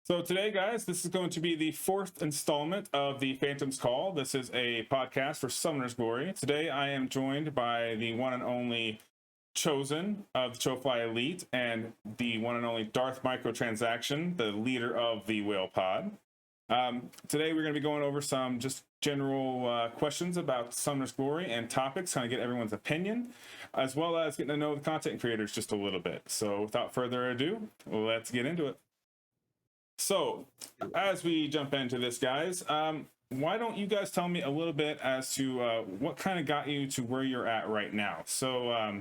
So today, guys, this is going to be the fourth installment of the Phantom's Call. This is a podcast for Summoner's Glory. Today, I am joined by the one and only Chosen of the Chofly Elite and the one and only Darth Microtransaction, the leader of the Whale Pod. Today, we're going to be going over some just general questions about Summoner's Glory and topics, kind of get everyone's opinion, as well as getting to know the content creators just a little bit. So without further ado, let's get into it. So, as we jump into this, guys, why don't you guys tell me a little bit as to what kind of got you to where you're at right now? So,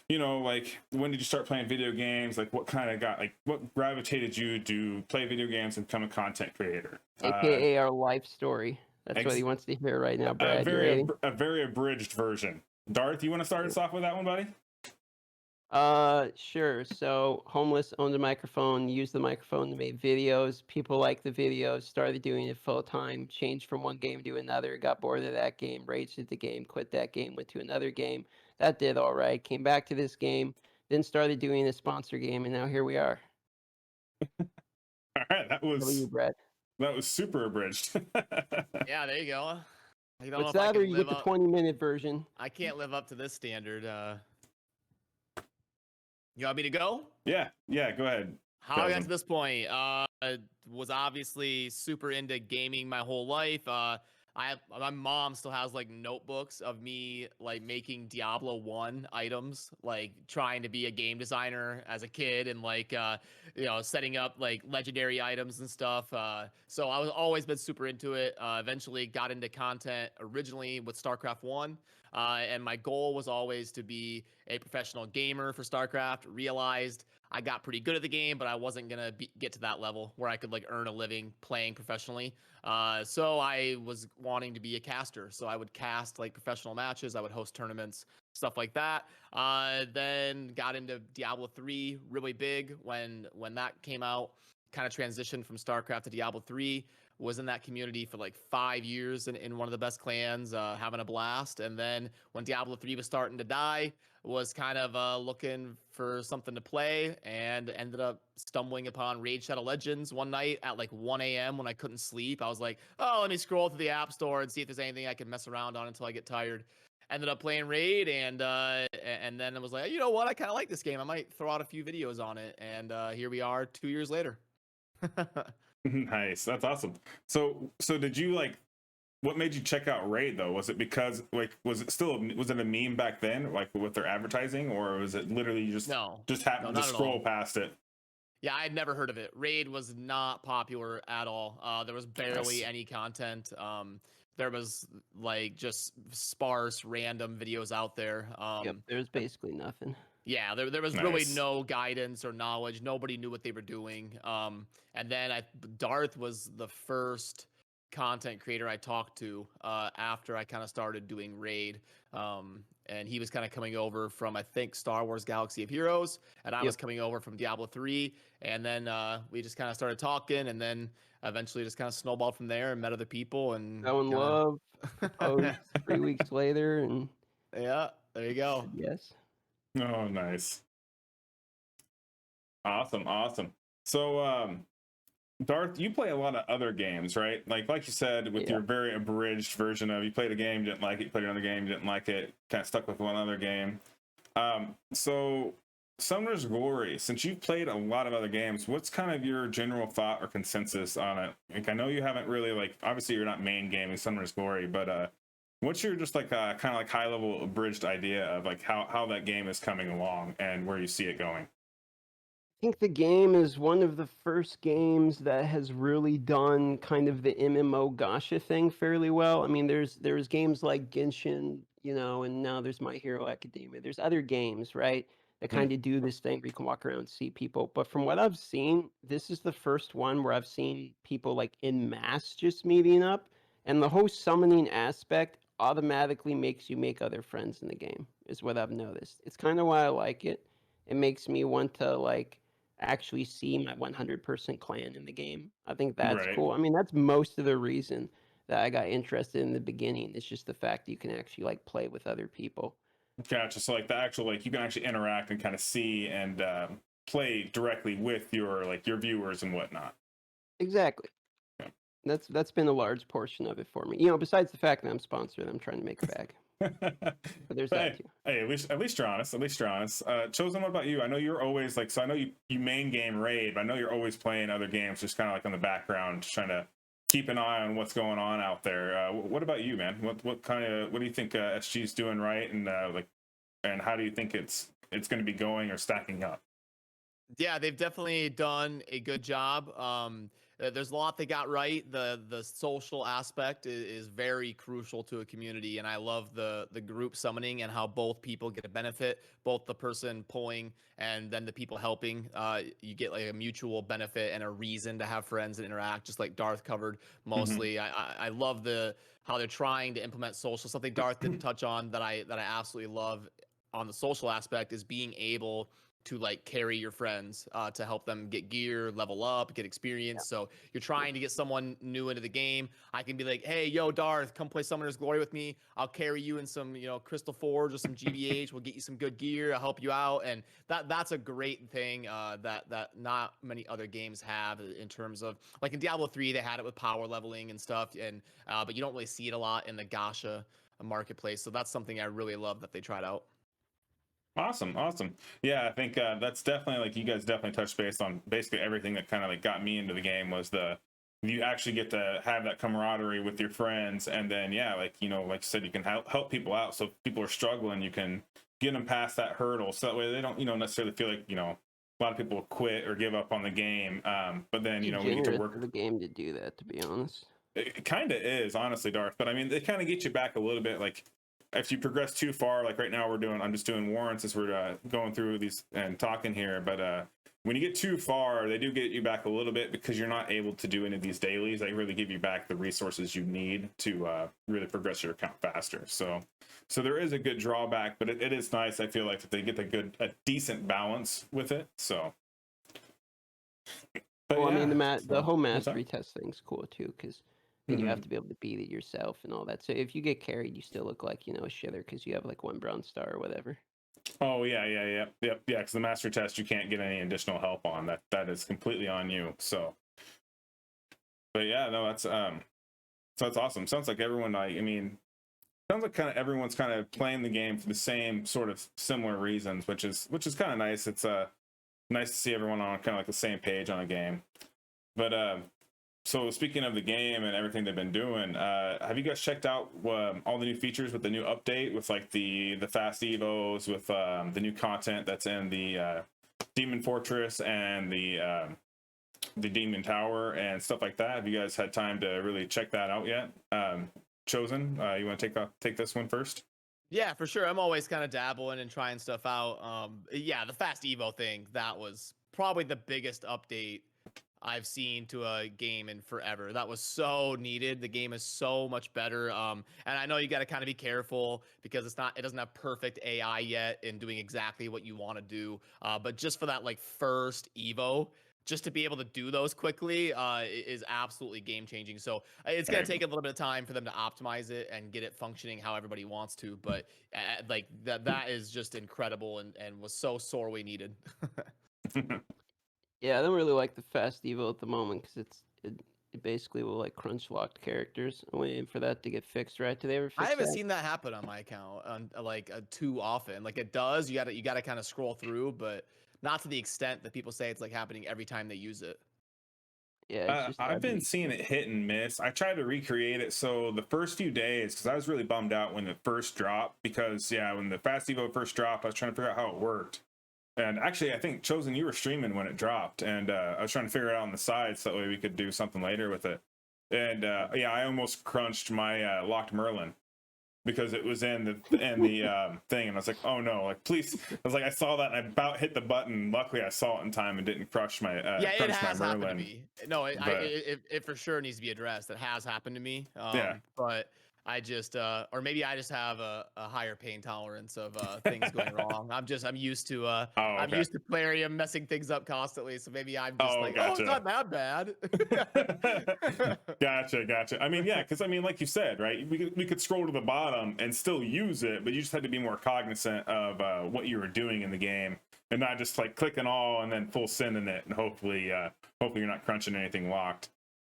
like, when did you start playing video games? Like, what kind of what gravitated you to play video games and become a content creator? AKA our life story. That's what he wants to hear right now, Brad. A very abridged version. Darth, you want to start us off with that one, buddy? Sure. So homeless, owned a microphone, used the microphone to make videos. People liked the videos, started doing it full time, changed from one game to another, got bored of that game, raged at the game, quit that game, went to another game. That did all right. Came back to this game, then started doing a sponsor game, and now here we are. All right, that was Brad. That was super abridged. Yeah, there you go. What's that, or you get the 20-minute version? I can't live up to this standard. You want me to go? Yeah, go ahead. How I got to this point, was obviously super into gaming my whole life. My mom still has like notebooks of me like making Diablo 1 items, like trying to be a game designer as a kid and like setting up like legendary items and stuff. So I was always been super into it. Eventually got into content originally with StarCraft 1. And my goal was always to be a professional gamer for StarCraft. Realized I got pretty good at the game, but I wasn't gonna get to that level where I could like earn a living playing professionally. So I was wanting to be a caster. So I would cast like professional matches. I would host tournaments, stuff like that. Then got into Diablo 3 really big when that came out. Kind of transitioned from StarCraft to Diablo 3. Was in that community for like 5 years in one of the best clans, having a blast. And then when Diablo 3 was starting to die, was kind of looking for something to play and ended up stumbling upon Raid Shadow Legends one night at like 1 a.m. when I couldn't sleep. I was like, oh, let me scroll through the app store and see if there's anything I can mess around on until I get tired. Ended up playing Raid, and then I was like, you know what? I kind of like this game. I might throw out a few videos on it. And here we are 2 years later. Nice, that's awesome. So did you what made you check out Raid though? Was it because was it a meme back then, like with their advertising, or was it literally just happened to scroll past it? Yeah, I had never heard of it. Raid was not popular at all. There was barely any content. There was like just sparse random videos out there. Yep, there's basically nothing. Yeah, there was really no guidance or knowledge. Nobody knew what they were doing. And then Darth was the first content creator I talked to after I kind of started doing Raid. And he was kind of coming over from, I think, Star Wars Galaxy of Heroes, and I was coming over from Diablo 3. And then we just kind of started talking, and then eventually just kind of snowballed from there and met other people. And fell in love. Proposed 3 weeks later, and yeah, there you go. Yes. Oh, nice. Awesome. So, Darth, you play a lot of other games, right? Like you said, with your very abridged version of, you played a game, you didn't like it, you played another game, you didn't like it, kind of stuck with one other game. So Summoner's Glory, since you've played a lot of other games, what's kind of your general thought or consensus on it? Like, I know you haven't really, obviously you're not main gaming Summoner's Glory, but what's your just kind of like high level abridged idea of like how that game is coming along and where you see it going? I think the game is one of the first games that has really done kind of the MMO gacha thing fairly well. I mean, there's games like Genshin, and now there's My Hero Academia. There's other games, right, that kind of do this thing where you can walk around and see people. But from what I've seen, this is the first one where I've seen people like en masse just meeting up, and the whole summoning aspect automatically makes you make other friends in the game, is what I've noticed. It's kind of why I like it. It makes me want to actually see my 100% clan in the game. I think that's cool. I mean, that's most of the reason that I got interested in the beginning. It's just the fact that you can actually play with other people. Gotcha. So the actual you can actually interact and kind of see and play directly with your viewers and whatnot. Exactly. Yeah. That's been a large portion of it for me. You know, besides the fact that I'm sponsored, I'm trying to make a bag. But there's that too. Hey, at least you're honest. At least you're honest. Chosen, what about you? I know you're always like, so I know you main game Raid, but I know you're always playing other games, just kind of like on the background, just trying to keep an eye on what's going on out there. What about you, man? What do you think SG's doing right, and and how do you think it's going to be going or stacking up? Yeah, they've definitely done a good job. There's a lot they got right. The social aspect is very crucial to a community, and I love the group summoning and how both people get a benefit, both the person pulling and then the people helping. You get like a mutual benefit and a reason to have friends and interact, just like Darth covered mostly. I love how they're trying to implement social. Something Darth didn't touch on that I absolutely love on the social aspect is being able to like carry your friends to help them get gear, level up, get experience. So you're trying to get someone new into the game. I can be like, hey, yo, Darth, come play Summoner's Glory with me. I'll carry you in some, Crystal Forge or some GBH. We'll get you some good gear. I'll help you out. And that's a great thing that not many other games have in terms of, like in Diablo 3, they had it with power leveling and stuff. And but you don't really see it a lot in the Gacha marketplace. So that's something I really love that they tried out. Awesome. Yeah, I think that's definitely, like, you guys definitely touched base on basically everything that kind of like got me into the game. Was you actually get to have that camaraderie with your friends, and then like you said, you can help people out. So if people are struggling, you can get them past that hurdle, so that way they don't necessarily feel like a lot of people will quit or give up on the game. But then we get to work the game to do that, to be honest. It kind of is, honestly, Darth. But I mean, they kind of get you back a little bit. Like, if you progress too far, like right now I'm just doing warrants as we're going through these and talking here. But when you get too far, they do get you back a little bit, because you're not able to do any of these dailies. They really give you back the resources you need to really progress your account faster. So there is a good drawback, but it is nice. I feel like that they get a decent balance with it. So. But well, yeah, I mean, the whole what's mastery that? test thing's cool too, because then you have to be able to beat it yourself and all that. So if you get carried, you still look like a shitter because you have like 1 bronze star or whatever. Oh yeah. Because the master test, you can't get any additional help on that. That is completely on you. So, but yeah, no, so that's awesome. Sounds like everyone, sounds like kind of everyone's kind of playing the game for the same sort of similar reasons, which is kind of nice. It's nice to see everyone on kind of like the same page on a game. But so speaking of the game and everything they've been doing, have you guys checked out all the new features with the new update, with like the fast evos, with the new content that's in the Demon Fortress and the Demon Tower and stuff like that? Have you guys had time to really check that out yet? Chosen, you want to take this one first? Yeah, for sure. I'm always kind of dabbling and trying stuff out. Yeah, the fast Evo thing, that was probably the biggest update I've seen to a game in forever. That was so needed. The game is so much better. And I know you got to kind of be careful because it doesn't have perfect AI yet in doing exactly what you want to do. But just for that like first Evo, just to be able to do those quickly is absolutely game changing. So it's going to take a little bit of time for them to optimize it and get it functioning how everybody wants to. But like that is just incredible and was so sorely needed. Yeah, I don't really like the fast evo at the moment because it basically will like crunch locked characters. I'm waiting for that to get fixed. Right? Do they ever fix I haven't that? seen that happen on my account too often. Like it does, you gotta kind of scroll through, but not to the extent that people say it's like happening every time they use it. Yeah, it's just I've been every. seeing it hit and miss. I tried to recreate it. So the first few days, because I was really bummed out when it first dropped, because when the Fast Evo first dropped, I was trying to figure out how it worked. And actually, I think, Chosen, you were streaming when it dropped, and I was trying to figure it out on the side so that way we could do something later with it. And I almost crunched my Locked Merlin, because it was in the thing, and I was like, oh no, like please. I was like, I saw that and I about hit the button. Luckily I saw it in time and didn't crush my It has happened to Merlin. me. No, But it for sure needs to be addressed. It has happened to me. yeah. But I just or maybe I just have a higher pain tolerance of things going wrong. I'm used to Oh, I'm okay. used to Plarium messing things up constantly. So maybe I'm just Oh, like, oh, gotcha. it's not that bad. Gotcha. I mean, yeah, because I mean, like you said, right? We could scroll to the bottom and still use it, but you just had to be more cognizant of what you were doing in the game, and not just like clicking all and then full sending it, and hopefully you're not crunching anything locked.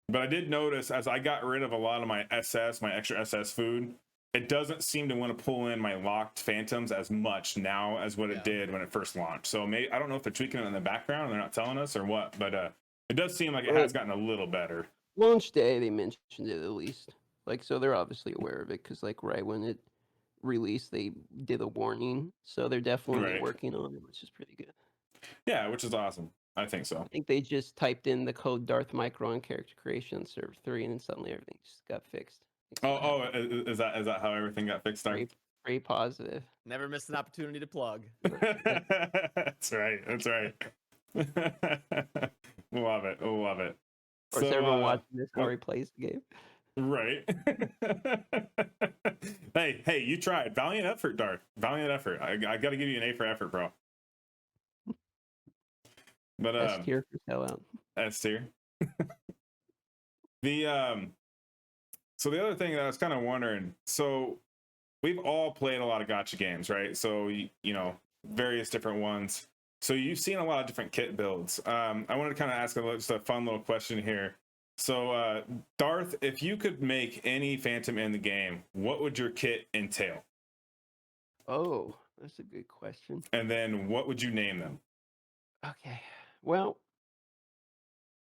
But I did notice as I got rid of a lot of my extra SS food, it doesn't seem to want to pull in my locked phantoms as much now as what it did when it first launched. So maybe I don't know if they're tweaking it in the background and they're not telling us or what, but it does seem like it has gotten a little better. Launch day, they mentioned it at least. Like, so they're obviously aware of it because, like, right when it released, they did a warning. So they're definitely working on it, which is pretty good. Yeah, which is awesome. I think so. I think they just typed in the code Darth Micron character creation on server 3, and then suddenly everything just got fixed. Is that how everything got fixed? Very positive. Never missed an opportunity to plug. That's right. Love it. Of course, everyone watching this already plays the game. Right. hey, you tried. Valiant effort, Darth. Valiant effort. I got to give you an A for effort, bro. But S tier for sellout. S tier. So the other thing that I was kind of wondering, so we've all played a lot of gacha games, right? So you know, various different ones. So you've seen a lot of different kit builds. I wanted to kind of ask just a fun little question here. So Darth, if you could make any phantom in the game, what would your kit entail? Oh, that's a good question. And then what would you name them? Okay. Well,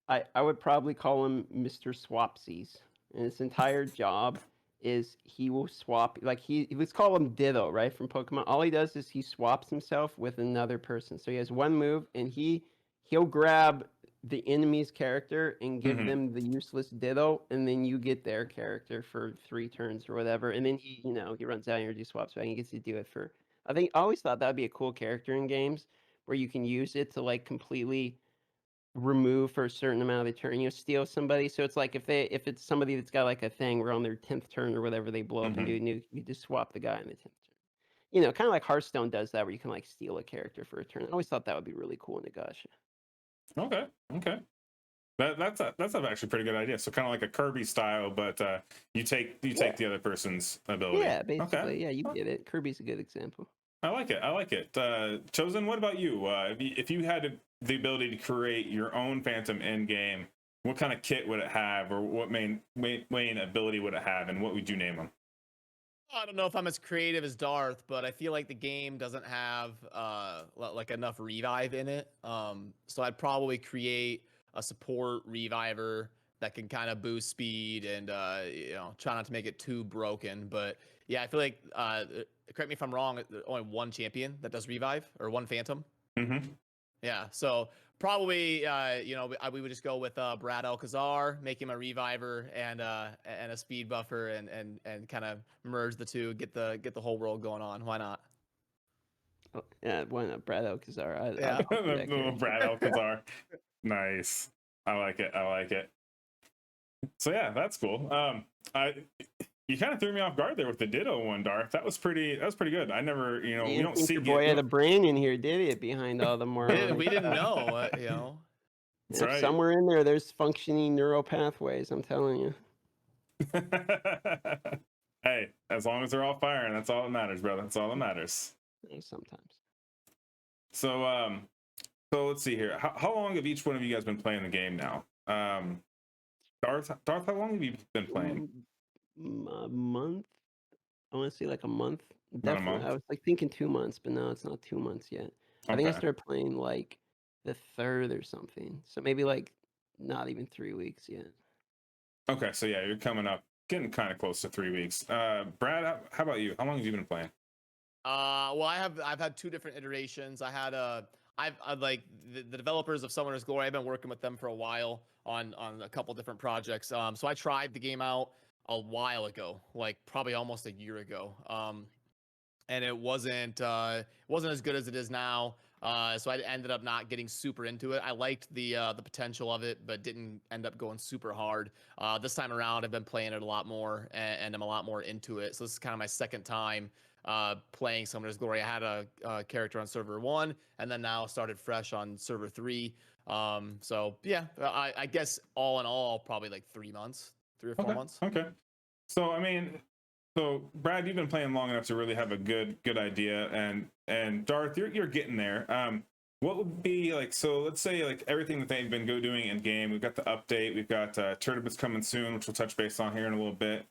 I would probably call him Mr. Swapsies. And his entire job is he will swap, like let's call him Ditto, right? From Pokemon. All he does is he swaps himself with another person. So he has one move and he'll grab the enemy's character and give them the useless Ditto, and then you get their character for 3 turns or whatever. And then he runs out and he swaps back and he gets to do it for, I always thought that'd be a cool character in games where you can use it to like completely remove for a certain amount of the turn, steal somebody. So it's like if it's somebody that's got like a thing where on their 10th turn or whatever they blow up and do nuke, you just swap the guy in the 10th turn. Kind of like Hearthstone does that, where you can like steal a character for a turn. I always thought that would be really cool in a gacha. Okay. That's actually a pretty good idea. So kind of like a Kirby style, but you take the other person's ability. Yeah, basically. Yeah, you get it. Kirby's a good example. I like it. Chosen, what about you? If you had the ability to create your own phantom in game, what kind of kit would it have, or what main ability would it have, and what would you name them? I don't know if I'm as creative as Darth, but I feel like the game doesn't have like enough revive in it. So I'd probably create a support reviver that can kind of boost speed and try not to make it too broken. But yeah, I feel like correct me if I'm wrong, there's only one champion that does revive, or one phantom. Yeah, so probably we would just go with Brad Alcazar, make him a reviver and a speed buffer, and kind of merge the two, get the whole world going on. Why not? Oh, yeah, why not Brad Alcazar? Brad Alcazar. Nice. I like it. So yeah, that's cool. You kind of threw me off guard there with the Ditto one, Darth. That was pretty good. I never, we don't see your boy had a brain in here, did it? Behind all the more. We didn't know, That's right. Somewhere in there's functioning neural pathways. I'm telling you. Hey, as long as they're all firing, that's all that matters, brother. That's all that matters. Sometimes. So let's see here. How long have each one of you guys been playing the game now? Darth, how long have you been playing? A month. I want to say like a month. Not a month? I was like thinking 2 months, but no, it's not 2 months yet. I think I started playing like the 3rd or something. So maybe like not even 3 weeks yet. Okay, so yeah, you're getting kind of close to 3 weeks. Brad, how about you? How long have you been playing? Well, I've had 2 different iterations. I've like the developers of Summoner's Glory. I've been working with them for a while on a couple different projects. So I tried the game out a while ago, like probably almost a year ago. And it wasn't as good as it is now. So I ended up not getting super into it. I liked the potential of it, but didn't end up going super hard. This time around, I've been playing it a lot more, and I'm a lot more into it. So this is kind of my second time playing Summoner's Glory. I had a character on server 1, and then now started fresh on server 3. So yeah, I guess all in all, probably like 3 months, 3 or 4 months. Okay. So I mean, Brad, you've been playing long enough to really have a good idea, and Darth, you're getting there. what would be like, so let's say like everything that they've been doing in game, we've got the update, we've got tournaments coming soon, which we'll touch base on here in a little bit.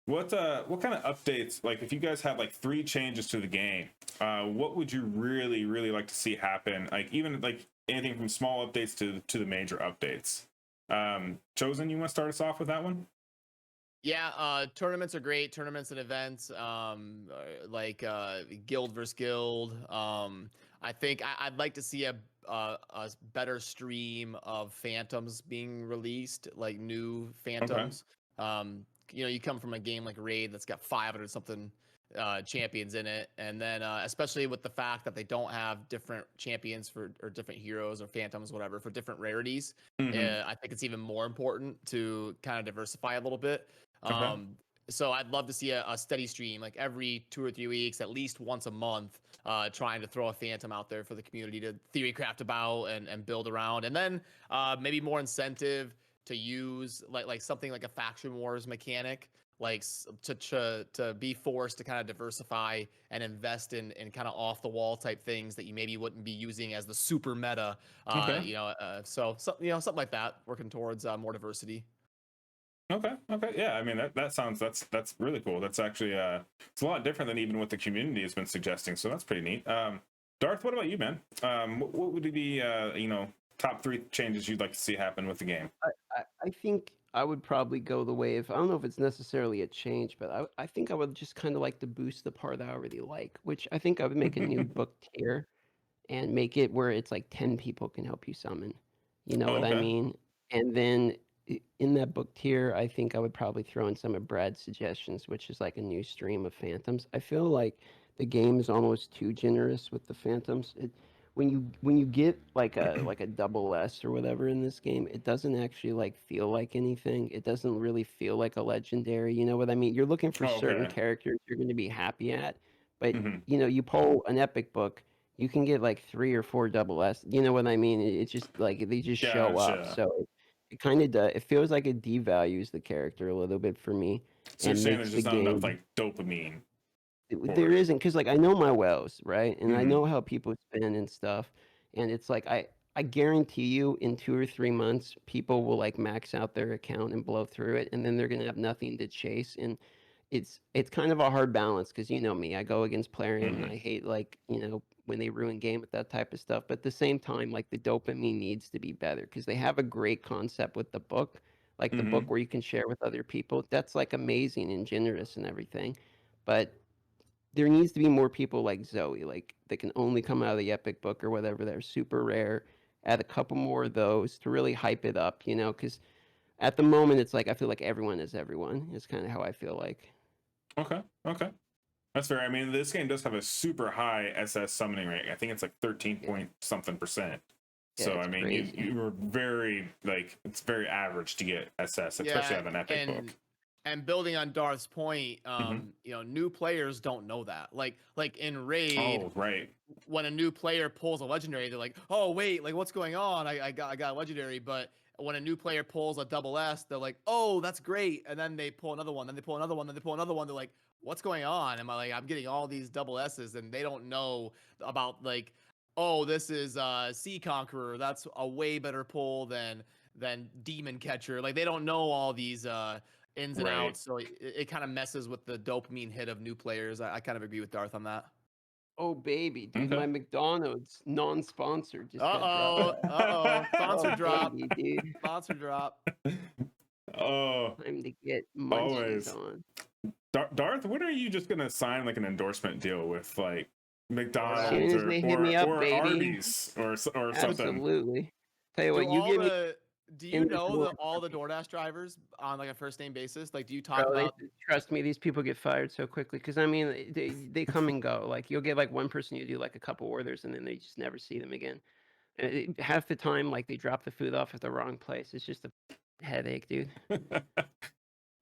What kind of updates, like if you guys had like 3 changes to the game, what would you really like to see happen? Like even like anything from small updates to the major updates. Chosen, you want to start us off with that one? Yeah, tournaments are great. Tournaments and events, like guild versus guild. I think I'd like to see a better stream of phantoms being released, like new Okay. phantoms. You come from a game like Raid that's got 500 something champions in it, and then especially with the fact that they don't have different champions for or different heroes or phantoms, whatever, for different rarities. Mm-hmm. I think it's even more important to kind of diversify a little bit. Okay. So I'd love to see a steady stream, like every 2 or 3 weeks, at least once a month, trying to throw a phantom out there for the community to theory craft about and build around. And then maybe more incentive to use like something like a faction wars mechanic, like to be forced to kind of diversify and invest in kind of off the wall type things that you maybe wouldn't be using as the super meta. Okay. Something like that, working towards more diversity. Okay. Yeah, I mean that sounds that's really cool. That's actually it's a lot different than even what the community has been suggesting. So that's pretty neat. Darth, what about you, man? What would be top 3 changes you'd like to see happen with the game? I think I would probably go the way of, I don't know if it's necessarily a change, but I think I would just kind of like to boost the part that I already like, which I think I would make a new book tier and make it where it's like 10 people can help you summon. You know Oh, what I okay. mean? And then in that book tier, I think I would probably throw in some of Brad's suggestions, which is like a new stream of phantoms. I feel like the game is almost too generous with the phantoms. When you get like a double S or whatever in this game, it doesn't actually like feel like anything. It doesn't really feel like a legendary. You know what I mean? You're looking for Oh, certain okay. characters you're going to be happy at, but Hmm. you pull an epic book, you can get like 3 or 4 double S. You know what I mean? It's just like they just show up. Gotcha. So it kind of does. It feels like it devalues the character a little bit for me So you're and saying there's makes the just not enough game. like dopamine for There it. isn't, because like I know my wells, right? And I Hmm. know how people spend and stuff. And it's like I guarantee you in 2 or 3 months, people will like max out their account and blow through it, and then they're gonna have nothing to chase. And it's kind of a hard balance because you know me, I go against Plarium and Hmm. I hate like, when they ruin game with that type of stuff. But at the same time, like the dopamine needs to be better because they have a great concept with the book, like the Hmm. book where you can share with other people. That's like amazing and generous and everything. But there needs to be more people like Zoe, like that can only come out of the epic book or whatever. They're super rare. Add a couple more of those to really hype it up, because at the moment it's like I feel like everyone is everyone. Is kind of how I feel like. Okay. That's fair. I mean, this game does have a super high SS summoning rate. I think it's like 13 Yeah, point something percent. yeah, So I it's mean, crazy. you were very like it's very average to get SS, especially Yeah, out of an epic and book. and building on Darth's point, Hmm. new players don't know that. Like in Raid, Oh, right. when a new player pulls a legendary, they're like, "Oh wait, like what's going on? I got a legendary." But when a new player pulls a double S, they're like, "Oh, that's great!" And then they pull another one, then they pull another one, then they pull another one. They're like, "What's going on?" Am I like, I'm getting all these double S's, and they don't know about like, "Oh, this is Sea Conqueror. That's a way better pull than Demon Catcher." Like they don't know all these ins and Right. outs, so it kind of messes with the dopamine hit of new players. I kind of agree with Darth on that. Oh baby, dude, Okay. my McDonald's non-sponsored just got dropped. Sponsor Oh drop. baby, dude, Sponsor drop. Oh, time to get munchies always. on. Darth, when are you just gonna sign like an endorsement deal with like As DoorDash. soon McDonald's as or they hit or, me up, or baby. Arby's or something? Absolutely. Tell you Do what, you all get me the do you in the know door. the all the DoorDash drivers on like a first name basis? Like do you talk Bro, about trust me, these people get fired so quickly because I mean, they come and go. Like you'll get like one person, you do like a couple orders, and then they just never see them again. And half the time, like they drop the food off at the wrong place. It's just a headache, dude. and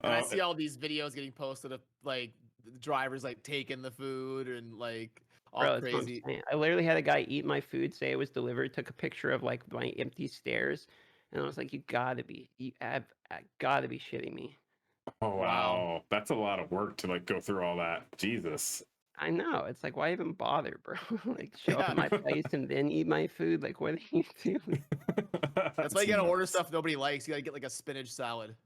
I uh, see all these videos getting posted of like the drivers like taking the food and like all Bro, that's what I'm crazy. saying. I literally had a guy eat my food, say it was delivered, took a picture of like my empty stairs, and I was like, you have gotta be shitting me. oh Wow. wow, that's a lot of work to like go through all that. Jesus. I know. It's like, why even bother, bro? Like, show up Yeah. at my place and then eat my food. Like, what are you doing? That's why you gotta order stuff nobody likes. You gotta get like a spinach salad.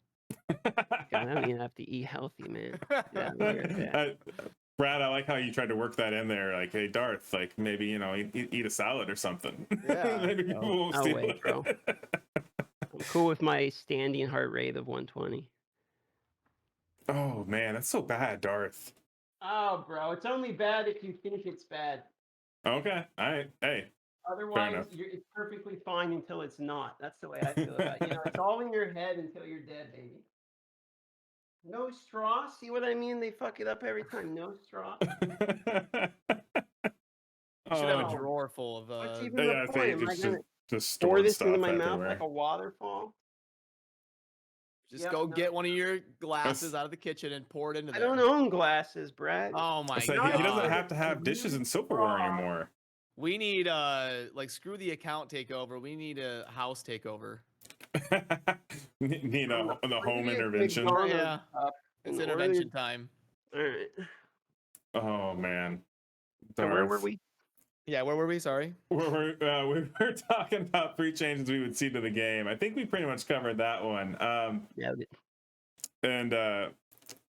God, I don't even have to eat healthy, man. Yeah, weird. Yeah. Brad, I like how you tried to work that in there. Like, hey, Darth, like maybe eat a salad or something. Yeah. Maybe people won't I'll steal wait, it. bro. I'm cool with my standing heart rate of 120. Oh man, that's so bad, Darth. Oh, bro, it's only bad if you think it's bad. Okay, all right, hey, Otherwise, enough. it's perfectly fine until it's not. That's the way I feel about it. It's all in your head until you're dead, baby. No straw. See what I mean? They fuck it up every time. No straw. You should have a Oh, drawer full of What's even yeah, the I point? think Am I it's gonna just pour stored this into stuff my mouth everywhere. like a waterfall? just Yep, go no. get one of your glasses out of the kitchen and pour it into I there. don't own glasses, Brad. Oh my It's like god. he doesn't God. have to have dishes and silverware anymore. We need like screw the account takeover. We need a house takeover. Need the home Previous intervention. McDonald's Yeah. cup It's and intervention time. All right. Oh man, So where were Darth. we? Yeah, where were we? Sorry. We were talking about 3 changes we would see to the game. I think we pretty much covered that one. Yeah. And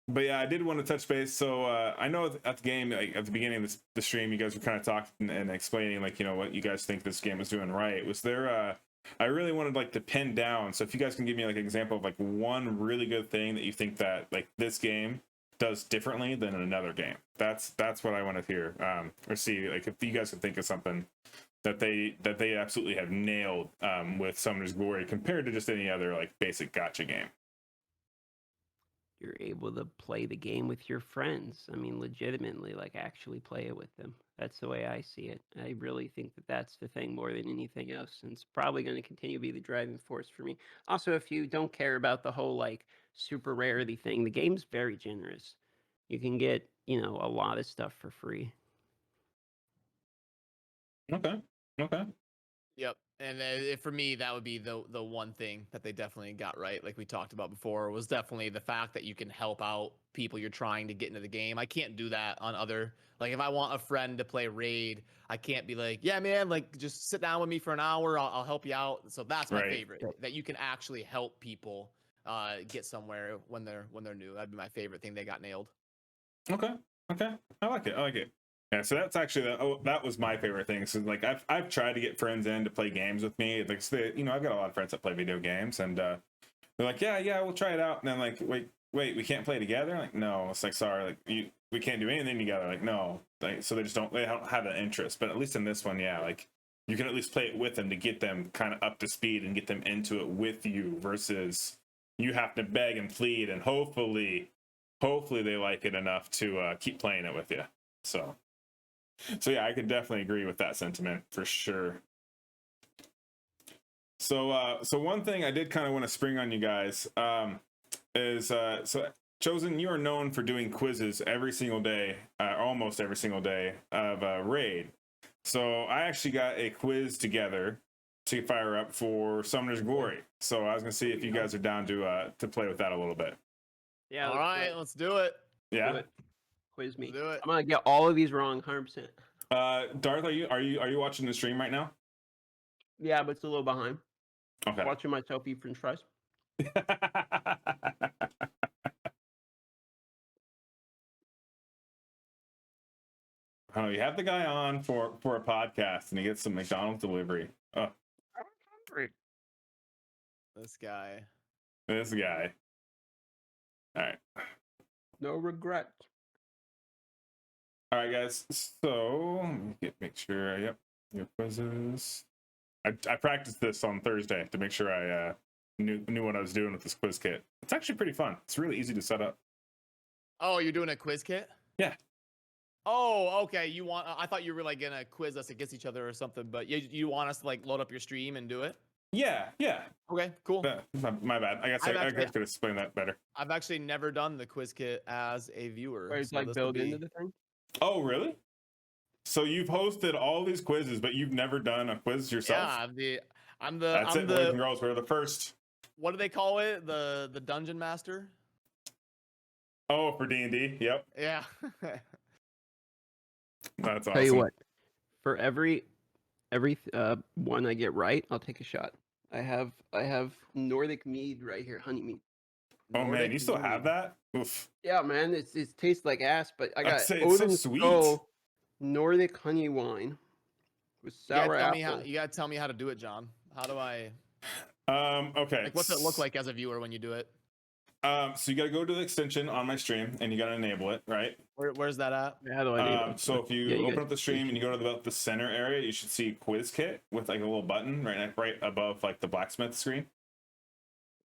but yeah, I did want to touch base. So I know at the game, like at the beginning of the stream, you guys were kind of talking and explaining like what you guys think this game is doing right. Was there I really wanted like to pin down. So if you guys can give me like an example of like one really good thing that you think that like this game does differently than another game. That's what I want to hear or see. Like if you guys can think of something that they absolutely have nailed with Summoner's Glory compared to just any other like basic gacha game. You're able to play the game with your friends. I mean, legitimately, like actually play it with them. That's the way I see it. I really think that that's the thing more than anything else. And it's probably going to continue to be the driving force for me. Also, if you don't care about the whole like super rarity thing, the game's very generous. You can get, a lot of stuff for free. Okay. Yep. And for me, that would be the one thing that they definitely got right, like we talked about before, was definitely the fact that you can help out people you're trying to get into the game. I can't do that on other, like if I want a friend to play Raid, I can't be like, yeah, man, like just sit down with me for an hour, I'll help you out. So that's my favorite, that you can actually help people get somewhere when they're new. That'd be my favorite thing they got nailed. Okay. I like it. Yeah, so that's actually that was my favorite thing. So like I've tried to get friends in to play games with me. Like I've got a lot of friends that play video games, and they're like, yeah, we'll try it out. And then like, wait, we can't play together. Like, no, it's like sorry, like we can't do anything together. Like, no, like so they don't have an interest. But at least in this one, yeah, like you can at least play it with them to get them kind of up to speed and get them into it with you. Versus you have to beg and plead, and hopefully they like it enough to keep playing it with you. So yeah, I could definitely agree with that sentiment for sure. So one thing I did kind of want to spring on you guys is so Chosen, you are known for doing quizzes every single day, almost every single day of Raid. So I actually got a quiz together to fire up for Summoner's Glory. So I was gonna see if you guys are down to play with that a little bit. Yeah. All right, let's do it. Yeah. Do it. Quiz me. Do it. I'm gonna get all of these wrong, 100%. Darth, are you watching the stream right now? Yeah, but it's a little behind. Okay. Watching myself eat French fries. Oh, you have the guy on for a podcast, and he gets some McDonald's delivery. Oh, I'm hungry. This guy. this guy. All right. No regret. All right, guys. So let me make sure. Yep, your quizzes. I practiced this on Thursday to make sure I knew what I was doing with this quiz kit. It's actually pretty fun. It's really easy to set up. Oh, you're doing a quiz kit? Yeah. Oh, okay. You want? I thought you were like gonna quiz us against each other or something. But you want us to like load up your stream and do it? Yeah. Okay, cool. My bad. I guess I could explain that better. I've actually never done the quiz kit as a viewer. Where it's so like this built will be- into the thing. Oh, really? So you've hosted all these quizzes, but you've never done a quiz yourself? Yeah, That's it, boys and girls. We're the first. What do they call it? The dungeon master? Oh, for D&D. Yep. Yeah. That's awesome. Tell you what, for every one I get right, I'll take a shot. I have Nordic mead right here, honey mead. Oh man, Nordic you still have mead. that? Oof. Yeah, man, it tastes like ass, but I I'd got say it's so Odin sweet. Skull Nordic honey wine with You gotta sour tell apple. me how. You gotta tell me how to do it, John. How do I? Okay. Like, what's it look like as a viewer when you do it? So you got to go to the extension on my stream, and you got to enable it, right? Where's that at? How do I enable it? So if you Yeah, open got up the stream and you go to about the center area, you should see quiz kit with like a little button right above like the blacksmith screen.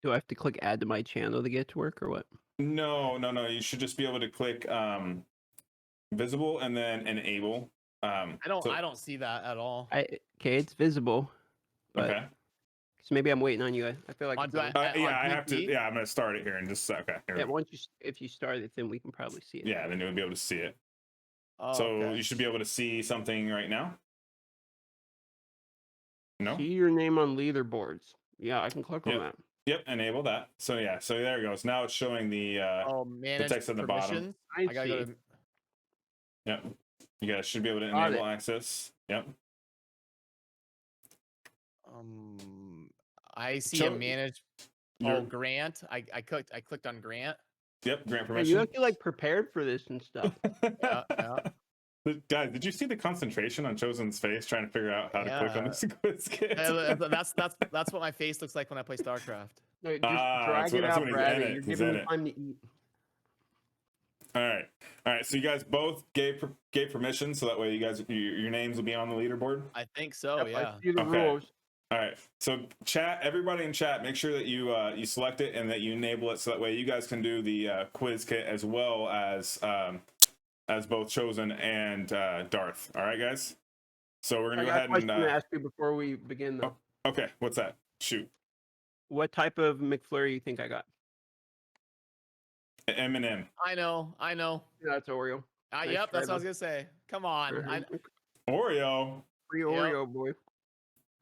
Do I have to click add to my channel to get to work or what? No. You should just be able to click visible and then enable. I don't see that at all. Okay, it's visible, but Okay. so maybe I'm waiting on you. I feel like On- it's do on. I- Yeah, on I have to. PC? Yeah, I'm gonna start it here in just a sec. Okay. Here we Yeah, go. if you start it, then we can probably see it. Yeah, then you'll be able to see it. Oh, So okay. you should be able to see something right now. No. See your name on leaderboards. Yeah, I can click on Yep. that. Yep, enable that. So yeah, so there it goes. Now it's showing the manage text at the bottom. permissions. I I gotta go to. Yep. You guys should be able to Got enable it. access. Yep. I see Show- a manage. Your- Oh, grant. I clicked on grant. Yep, grant Hey, permission. you have to like prepared for this and stuff. Yeah. But guys, did you see the concentration on Chosen's face trying to figure out how to click on Yeah. this quiz kit? That's what my face looks like when I play StarCraft. No, just Ah, drag that's it out, when he's Brad. in it. You're He's giving in me it. time to eat. All right. So you guys both gave permission, so that way you guys your names will be on the leaderboard. I think so. Yep, Yeah. I see the Okay. rules. All right. So chat, everybody in chat, make sure that you select it and that you enable it, so that way you guys can do the quiz kit as well as both Chosen and Darth. All right, guys. So we're gonna I go got a ahead question and. to ask you before we begin, though. Okay, what's that? Shoot. What type of McFlurry you think I got? M&M. I know. Yeah, that's Oreo. Nice Yep. That's what I was try, gonna say. Come on. Oreo. Free Oreo, boy.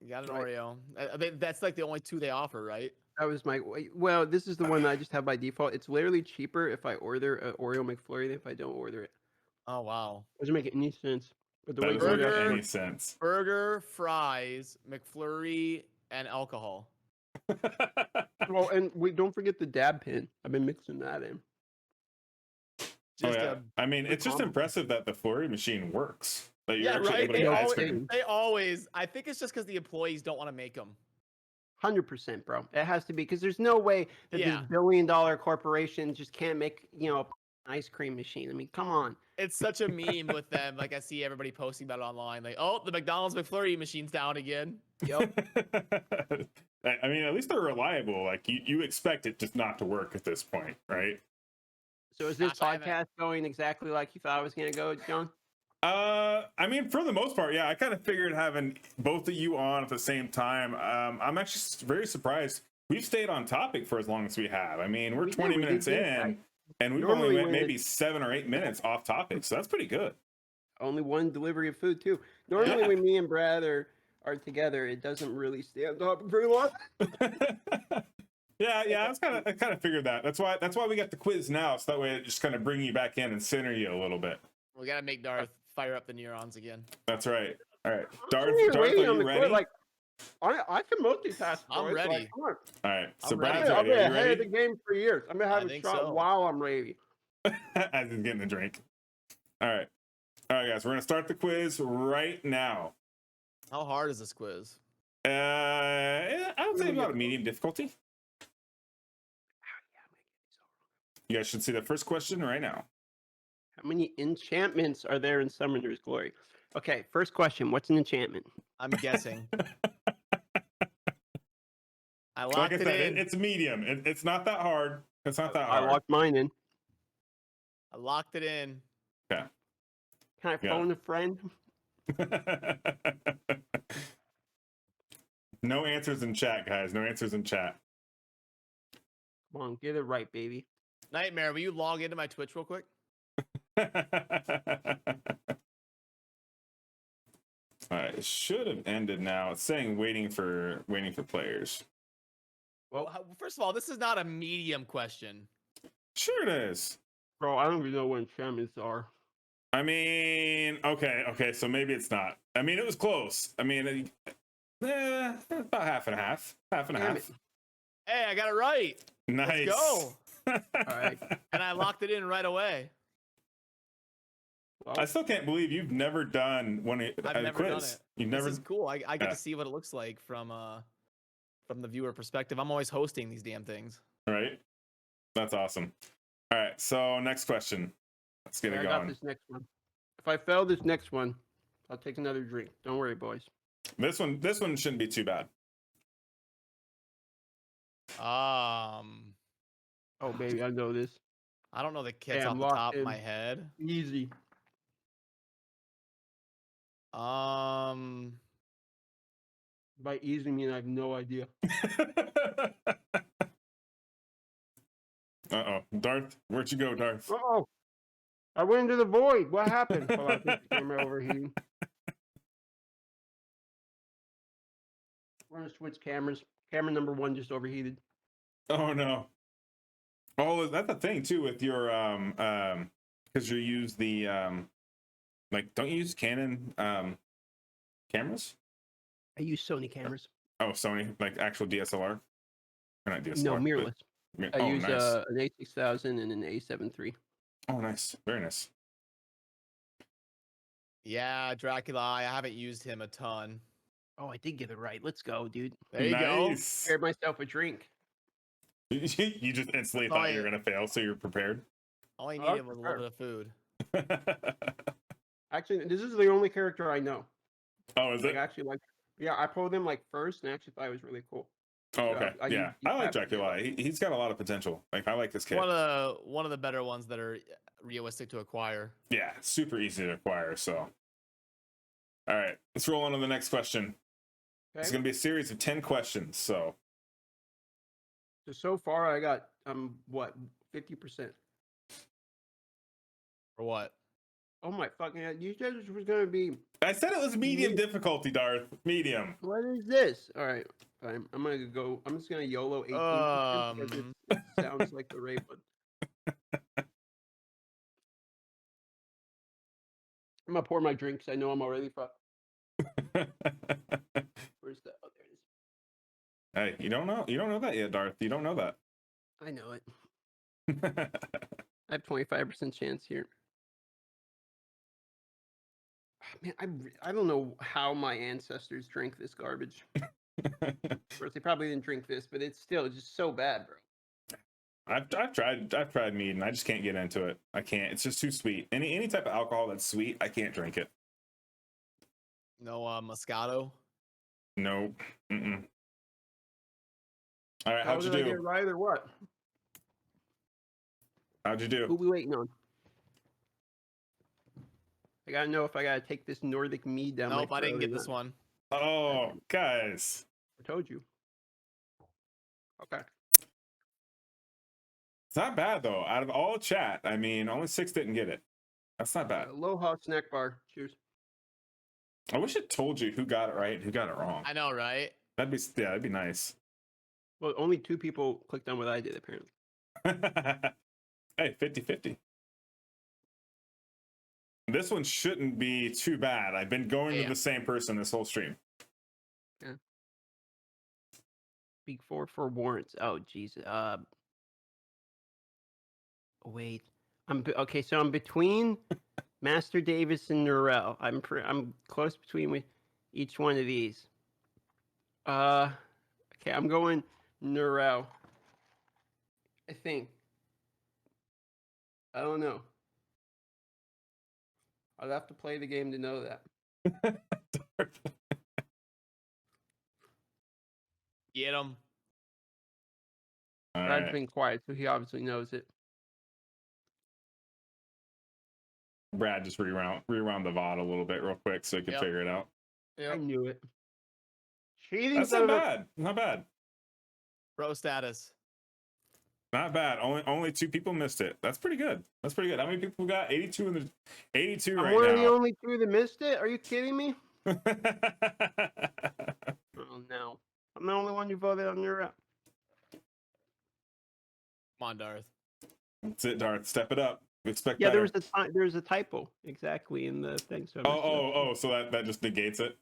You got an Right. Oreo. That's like the only two they offer, right? That was my. Well, this is the one that I just have by default. It's literally cheaper if I order an Oreo McFlurry than if I don't order it. Oh wow. Doesn't make any sense. But the That way doesn't make Burger. any sense. Burger, fries, McFlurry, and alcohol. Well, and we don't forget the dab pin. I've been mixing that in. Just I mean, it's just combo. impressive that the flurry machine works. That you're yeah, actually right. able to They get ice always, cream. they always. I think it's just because the employees don't want to make them. 100%, bro. It has to be because there's no way that Yeah. this billion-dollar corporation just can't make an ice cream machine. I mean, come on. It's such a meme with them. Like I see everybody posting about it online. Like, oh, the McDonald's McFlurry machine's down again. Yep. I mean, at least they're reliable. Like you expect it just not to work at this point, right? So is this Gosh, I haven't- podcast going exactly like you thought it was going to go, John? I mean, for the most part, yeah. I kind of figured having both of you on at the same time. I'm actually very surprised. We've stayed on topic for as long as we have. I mean, we're We did, 20 we did minutes good, in, right? and we've Normally only went when maybe 7 or 8 minutes off topic, so that's pretty good. Only one delivery of food, too. Normally Yeah. when me and Brad are together, it doesn't really stay on topic very long. Yeah. I kind of figured that. That's why we got the quiz now, so that way it just kind of bring you back in and center you a little bit. We gotta make Darth fire up the neurons again. That's right. All right, I'm Darth, sitting here are waiting on you the ready? court, like, I can multitask. I'm boys, ready. Like, come on. All right, so I'm ready. Brad's I've ready. been Are you ahead of the ready? game for years. I'm gonna have a think shot so. while I'm ready. As he's getting a drink. All right, guys, we're gonna start the quiz right now. How hard is this quiz? I would say about a medium difficulty. You guys should see the first question right now. How many enchantments are there in Summoner's Glory? Okay, first question. What's an enchantment? I'm guessing. I Like locked I it said, in. it's medium. It's not that hard. It's not that I hard. locked mine in. I locked it in. Okay. Can I Yeah. phone a friend? No answers in chat, guys. No answers in chat. Come on, get it right, baby. Nightmare, will you log into my Twitch real quick? All right, it should have ended now. It's saying waiting for players. Well, first of all, this is not a medium question. Sure it is. Bro, I don't even know what enchantments are. I mean, okay, so maybe it's not. I mean, it was close. I mean, about half and a half. Half and a Damn half. Hey, I got it right. Nice. Let's go. All right. And I locked it in right away. Well, I still can't believe you've never done I've a never quiz. done it. You've never. This is cool. I get Yeah. to see what it looks like from the viewer perspective. I'm always hosting these damn things. Right. That's awesome. All right. So next question. Let's get it I going. got this next one. If I fail this next one, I'll take another drink. Don't worry, boys. This one shouldn't be too bad. Oh, baby, I know this. I don't know the kits Damn, off the locked top of in. my head. Easy. By easy, I mean I have no idea. Uh-oh. Darth, where'd you go, Darth? Uh-oh. I went into the void. What happened? Hold on, I think the camera overheating. We're going to switch cameras. Camera number 1 just overheated. Oh no. Oh, that's the thing too with your because you use the like, don't you use Canon cameras? I use Sony cameras. Oh, Sony, like actual DSLR? Or not DSLR. No, but- mirrorless. I oh, use nice. an A6000 and an A7 III. Oh, nice. Very nice. Yeah, Dracula. I haven't used him a ton. Oh, I did get it right. Let's go, dude. There you go. Nice. Prepared myself a drink. You just instantly Oh, thought you yeah. were gonna fail, so you're prepared. All I Oh, needed was a little bit of food. Actually, this is the only character I know. Oh, is Like, it? actually, like, yeah, I pulled him like first, and actually thought it was really cool. Oh, okay. I Yeah, use I like Happy Dracula. He's got a lot of potential. Like, I like this kid. One of the better ones that are realistic to acquire. Yeah, super easy to acquire. So, all right, let's roll on to the next question. It's Okay. gonna be a series of 10 questions. So, So far, I got what 50%. For what? Oh my fucking! You said this was gonna be. I said it was medium difficulty, Darth. Medium. What is this? All right, fine. I'm gonna go. I'm just gonna YOLO 18% because it sounds like the rape one. I'm gonna pour my drink 'cause I know I'm already fucked. Where's the? Oh, there it is. Hey, you don't know that yet, Darth. You don't know that. I know it. I have 25% chance here. Man, I don't know how my ancestors drank this garbage. Of course, they probably didn't drink this, but it's still just so bad, bro. I've tried mead and I just can't get into it. I can't. It's just too sweet. Any type of alcohol that's sweet, I can't drink it. No Moscato. No. Mm-mm. All right, How how'd you did I get do? it right or what? How'd you Who do? we waiting on? I gotta know if I gotta take this Nordic mead down. Nope, I didn't get this one. Oh, guys. I told you. Okay. It's not bad though. Out of all chat, I mean, only 6 didn't get it. That's not bad. Aloha snack bar. Cheers. I wish it told you who got it right and who got it wrong. I know, right? That'd be nice. Well, only 2 people clicked on what I did, apparently. Hey, 50-50. This one shouldn't be too bad. I've been going to Yeah. the same person this whole stream. Big 4 for warrants. Oh, jeez. Wait. Okay. So I'm between Master Davis and Norel. I'm close between with each one of these. Okay. I'm going Norel. I think. I don't know. I'll have to play the game to know that. Get him. All Brad's right. been quiet, so he obviously knows it. Brad just rewound the VOD a little bit real quick so he could Yep. figure it out. I Yep. knew it. Cheating. That's not bad. Not bad. Bro status. Not bad. Only 2 people missed it. That's pretty good. That's pretty good. How many people got 82 in the 82 I'm right one of the now? only 2 that missed it. Are you kidding me? Oh no. I'm the only one who voted on your app. Come on, Darth. That's it, Darth. Step it up. expect Yeah, better. there was a typo exactly in the thing. So I messed it up. So that just negates it.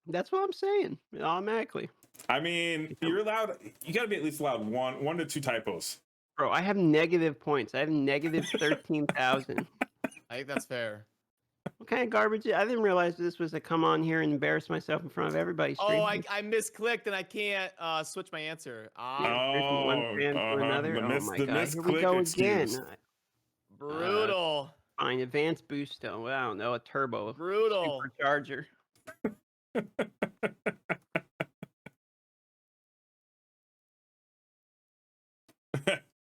That's what I'm saying automatically. I mean, you're allowed. You gotta be at least allowed one to two typos. Bro, I have negative points. I have negative 13,000. I think that's fair. What kind of garbage? I didn't realize this was to come on here and embarrass myself in front of everybody. Oh, I misclicked and I can't switch my answer. From one fan to another. Oh my god! Here we go again. Brutal. Fine, advanced boost. Oh, I don't know, a turbo. Brutal. Supercharger.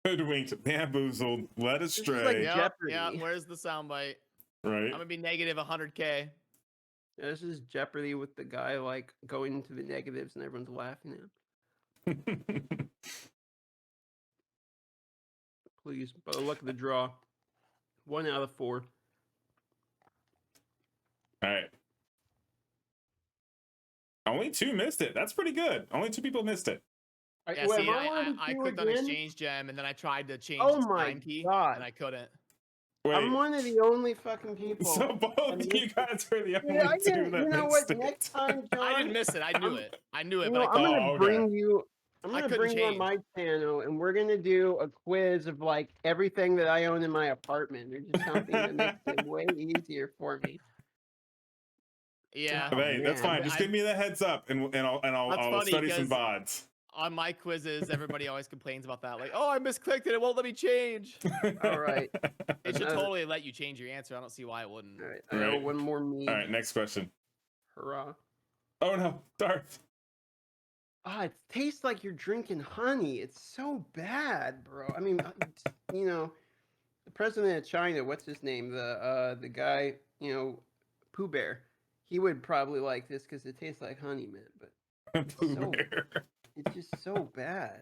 Hoodwinked, bamboozled, led astray. Like Yep, Jeopardy. yeah, where's the soundbite? Right. I'm gonna be negative 100K. Yeah, this is Jeopardy with the guy like going into the negatives and everyone's laughing at him. Please, by the luck of the draw. 1 out of 4. All right. Only 2 missed it. That's pretty good. Only 2 people missed it. Yeah, see, I clicked on exchange gem and then I tried to change the time key and I couldn't. Wait. I'm one of the only fucking people. So both you guys are the only I 2 that you know missed what? it. Next time, John, I didn't miss it. I knew it. I knew it, you know, but I I'm couldn't. gonna bring you. I'm I gonna couldn't bring you on change. my channel, and we're gonna do a quiz of like everything that I own in my apartment, or just something that makes it way easier for me. Yeah. Hey, that's fine. Just give me the heads up, and I'll study some VODs. On my quizzes, everybody always complains about that. Like, oh, I misclicked it. It won't let me change. All right. It should totally let you change your answer. I don't see why it wouldn't. All right. I know one more me. All right. Next question. Hurrah. Oh no, Darth. Ah, it tastes like you're drinking honey. It's so bad, bro. I mean, you know, the president of China, what's his name? The guy, you know, Pooh Bear. He would probably like this because it tastes like honey, man. But Pooh Bear. It's just so bad.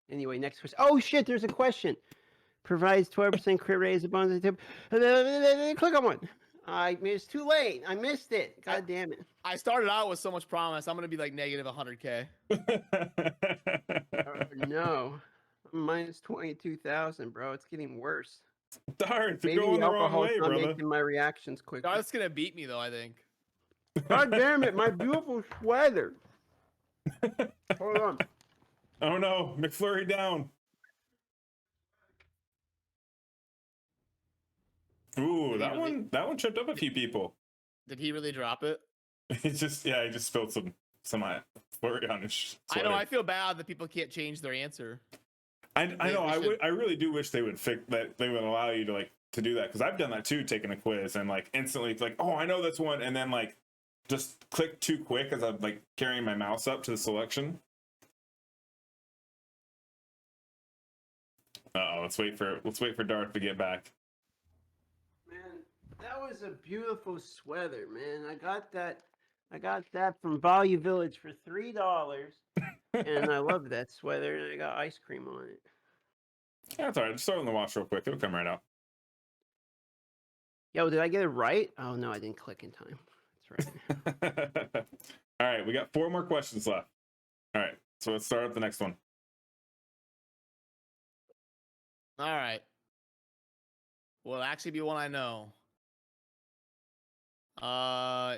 Anyway, next question. Oh shit, there's a question. Provides 12% crit raise abundance tip. Click on one. It's too late. I missed it. God damn it. I started out with so much promise. I'm gonna be like negative 100K. No. Minus 22,000, bro. It's getting worse. Darth, you're Maybe going the wrong way, not brother. making my reactions quick. Darth's gonna beat me though, I think. God damn it, my beautiful sweater. Hold on. Oh no, McFlurry down. Ooh, that one tripped up a few people. Did he really drop it? He just spilled some flurry on his sweater. I know. I feel bad that people can't change their answer. I know. I really do wish they would fix that. They would allow you to do that, because I've done that too, taking a quiz and like instantly it's like, oh, I know this one, and then like just click too quick as I'm like carrying my mouse up to the selection. Let's wait for Darth to get back. Man, that was a beautiful sweater, man. I got that from Value Village for $3. And I love that sweater, and I got ice cream on it. Yeah, that's all right. Just throw it in the wash real quick. It'll come right out. Yo, did I get it right? Oh no, I didn't click in time. That's right. All right, we got 4 more questions left. All right, so let's start up the next one. All right. Will it actually be one I know?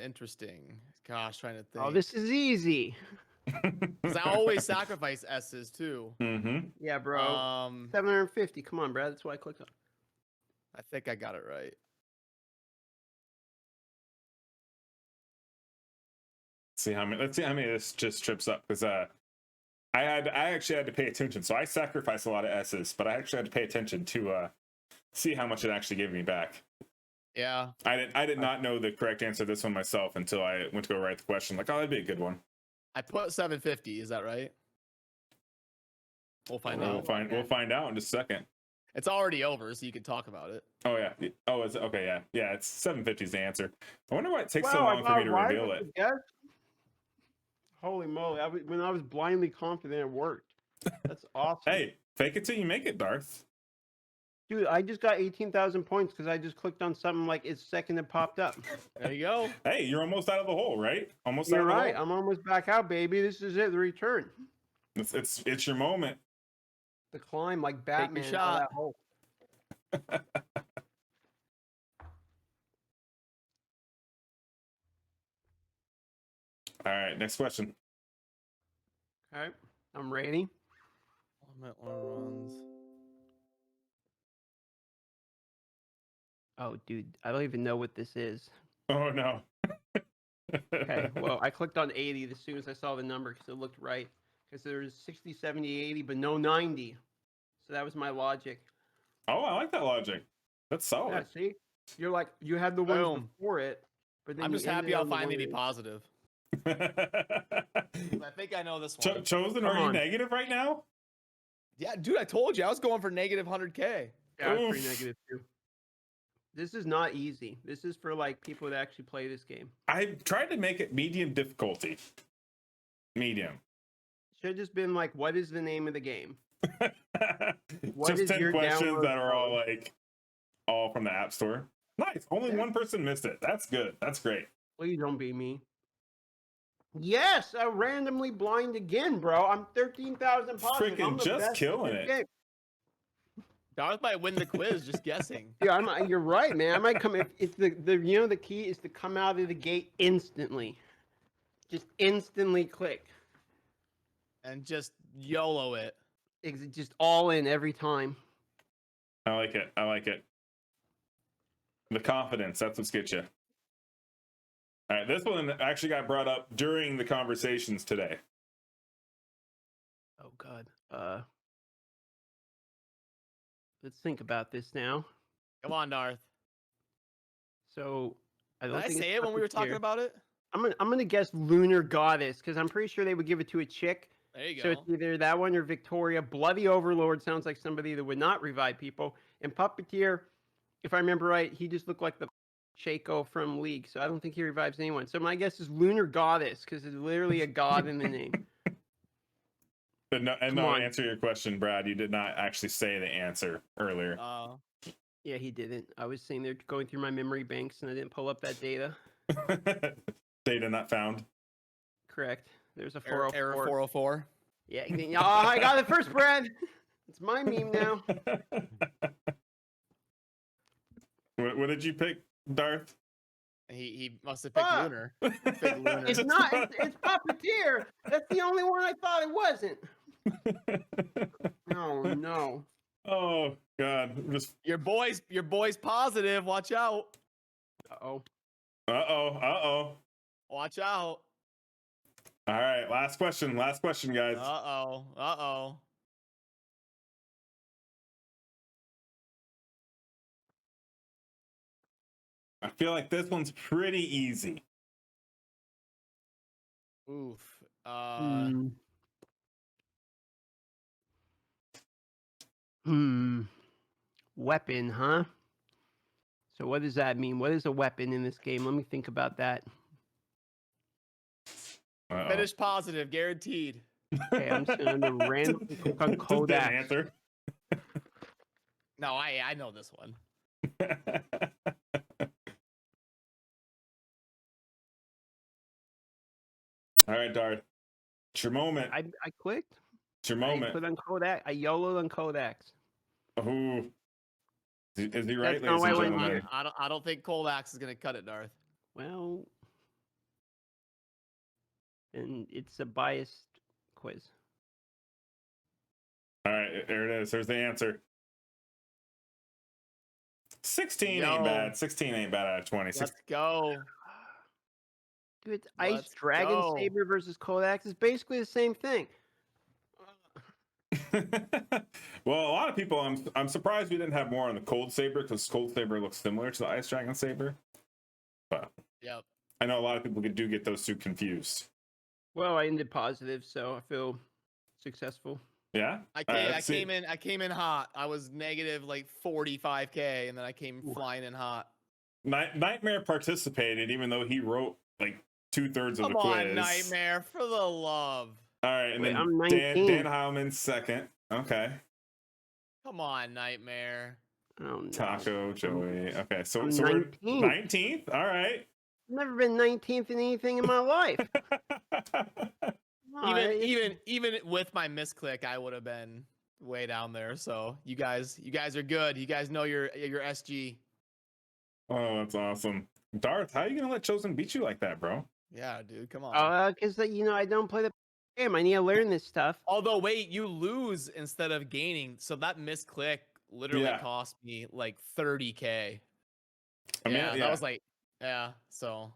Interesting. Gosh, trying to think. Oh, this is easy. Because I always sacrifice S's too. Mm-hmm. Yeah, bro. 750. Come on, Brad. That's why I clicked on. I think I got it right. Let's see how many this just trips up, because I actually had to pay attention. So I sacrificed a lot of S's, but I actually had to pay attention to see how much it actually gave me back. Yeah. I did not know the correct answer to this one myself until I went to go write the question. Like, oh, that'd be a good one. I put 750. Is that right? We'll find out. We'll find out in just a second. It's already over, so you can talk about it. Oh yeah. Oh, is it? Okay, yeah. Yeah, it's 750 is the answer. I wonder why it takes so long for me to reveal it. Holy moly! When I was blindly confident it worked. That's awesome. Hey, fake it till you make it, Darth. Dude, I just got 18,000 points because I just clicked on something like it's second it popped up. There you go. Hey, you're almost out of the hole, right? Almost You're out of the right. hole. I'm almost back out, baby. This is it. The return. It's your moment. The climb, like Batman. Take your shot. Out of that hole. All right, next question. Okay, I'm ready. Limit runs. Oh, dude, I don't even know what this is. Oh no. Okay, well, I clicked on 80 as soon as I saw the number because it looked right. Because there's 60, 70, 80, but no 90. So that was my logic. Oh, I like that logic. That's Yeah, solid. see? You're like, you had the ones Boom. before it, but then I'm you just ended happy I'll on the finally one be that- positive. I think I know this one. Chosen, Come are you on. negative right now? Yeah, dude, I told you I was going for negative 100K. Yeah, it's pretty Oof. negative too. This is not easy. This is for like people that actually play this game. I tried to make it medium difficulty. Medium. Should have just been like, what is the name of the game? What Just is 10 your questions download that are all code? like all from the App Store. Nice. Only Yeah. one person missed it. That's good. That's great. Please don't be me. Yes, I randomly blind again, bro. I'm 13,000 positive. Freaking I'm the just best at killing this it. game. Darth might win the quiz, just guessing. Yeah, you're right, man. I might come if it's the you know the key is to come out of the gate instantly. Just instantly click. And just YOLO it. Just all in every time. I like it. I like it. The confidence. That's what's get you. All right. This one actually got brought up during the conversations today. Oh god. Let's think about this now. Come on, Darth. So I Did don't I think say it's it when we were talking Puppeteer. about it? I'm gonna guess Lunar Goddess because I'm pretty sure they would give it to a chick. There you So go. it's either that one or Victoria. Bloody Overlord sounds like somebody that would not revive people. And Puppeteer, if I remember right, he just looked like the Shaco from League. So I don't think he revives anyone. So my guess is Lunar Goddess because it's literally a god in the name. But no, and Come no, on. to answer your question, Brad, you did not actually say the answer earlier. Yeah, he didn't. I was sitting there going through my memory banks and I didn't pull up that data. Data not found. Correct. There's a Error 404. 404. Yeah, oh, I got it first, Brad. It's my meme now. What did you pick, Darth? He must have picked Fuck. Lunar. Pick Lunar. It's not. It's Puppeteer. That's the only one I thought it wasn't. Oh no. Oh God! I'm just Your boy's positive. Watch out. Uh-oh. Watch out. All right, last question, guys. Uh-oh. I feel like this one's pretty easy. Oof. Weapon, huh? So what does that mean? What is a weapon in this game? Let me think about that. Uh-oh. Finish positive, guaranteed. Okay, I'm just gonna randomly click on Just didn't Kodak. answer. No, I know this one. All right, Darth. It's your moment. I clicked. It's your I moment. put on Kodak. I YOLO'd on Kodaks. Ooh. Is he right, That's not ladies why I and went gentlemen? here. I don't think Cold Axe is gonna cut it, Darth. Well, and it's a biased quiz. All right, there it is. There's the answer. 16 Yo. ain't bad. 16 ain't bad out of 20. Let's go. Dude, it's Ice Let's Dragon go. Saber versus Kodaks is basically the same thing. Well, a lot of people, I'm surprised we didn't have more on the Cold Saber because Cold Saber looks similar to the Ice Dragon Saber. But Yep. I know a lot of people do get those two confused. Well, I ended positive, so I feel successful. Yeah, I All right, came. let's see. I came in hot. I was negative like 45K, and then I came flying in hot. Nightmare participated, even though he wrote like 2/3 of the Come quiz. on, Nightmare, for the love. All right, and Wait, then I'm Dan 19. Heilman second. Okay, Come on, Nightmare. Oh no. Taco Joey. Okay, so I'm we're 19th. 19th. All right. I've never been 19th in anything in my life. No, Even with my misclick, I would have been way down there. So you guys are good. You guys know your SG. Oh, that's awesome. Darth, how are you gonna let Chosen beat you like that, bro? Yeah, dude, come on. Because I don't play the game. I need to learn this stuff. Although, wait, you lose instead of gaining, so that misclick literally Yeah. cost me like 30K. I mean, Yeah, that was like, yeah. So,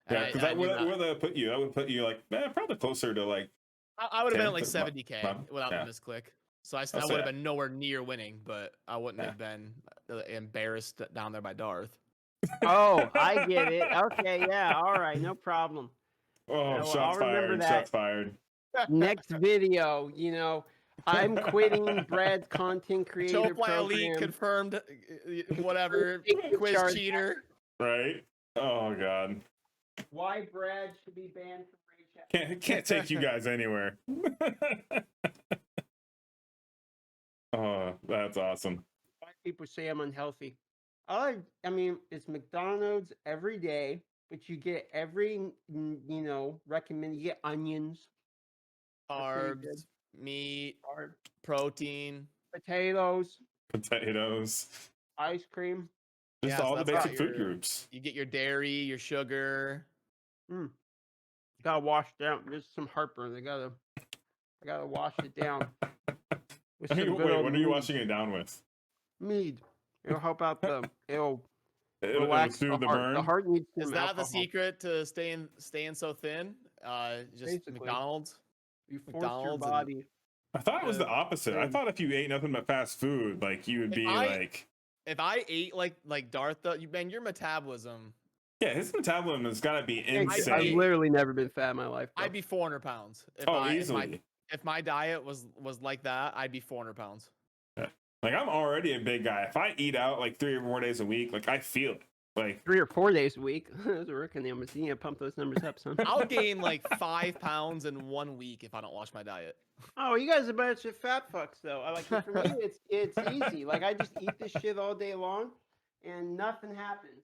and yeah, because I that knew would that. would that put you? That would put you like probably closer to like I would have been at like 10 to 70K well, without yeah. the misclick. So I I'll would say have that. been nowhere near winning, but I wouldn't Yeah. have been embarrassed down there by Darth. Oh, I get it. Okay, yeah, all right, no problem. Oh, Well, shots I'll remember fired! that. Shots fired! Next video, I'm quitting Brad's content creator Chofly Elite program. confirmed, whatever, Taking quiz charge. cheater. Right? Oh god, Why Brad should be banned from Raid Chat. can't take you guys anywhere. Oh, that's awesome. Why people say I'm unhealthy. I mean, it's McDonald's every day, but you get every, recommend, you get onions, pretty good. Carbs, meat, Carb, protein. potatoes, Potatoes, ice cream. just Yeah, so all the that's basic food groups. You get your dairy, your sugar. Gotta wash down. There's some heartburn. I gotta wash it down. With some good Wait, old what are you mead. washing it down with? Mead. It'll help out it'll It'll relax soothe the heart. burn. The heart needs some Is that alcohol. the secret to staying so thin? Just Basically. McDonald's. You force McDonald's your and- body. I thought it was the opposite. I Same. thought if you ate nothing but fast food, like you would If be like, If I ate like Darth, though, man, your metabolism, yeah, his metabolism has got to be I've insane. literally never been fat in my life. Bro. I'd be 400 pounds. Easily. If my diet was like that, I'd be 400 pounds. Yeah. Like I'm already a big guy. If I eat out like 3 or 4 days a week, like I feel it. Like 3 or 4 days a week. Those are working numbers. You need to pump those numbers up, son. I'll gain like 5 pounds in 1 week if I don't watch my diet. Oh, you guys are a bunch of fat fucks, though. I like for me, it's easy. Like I just eat this shit all day long, and nothing happens.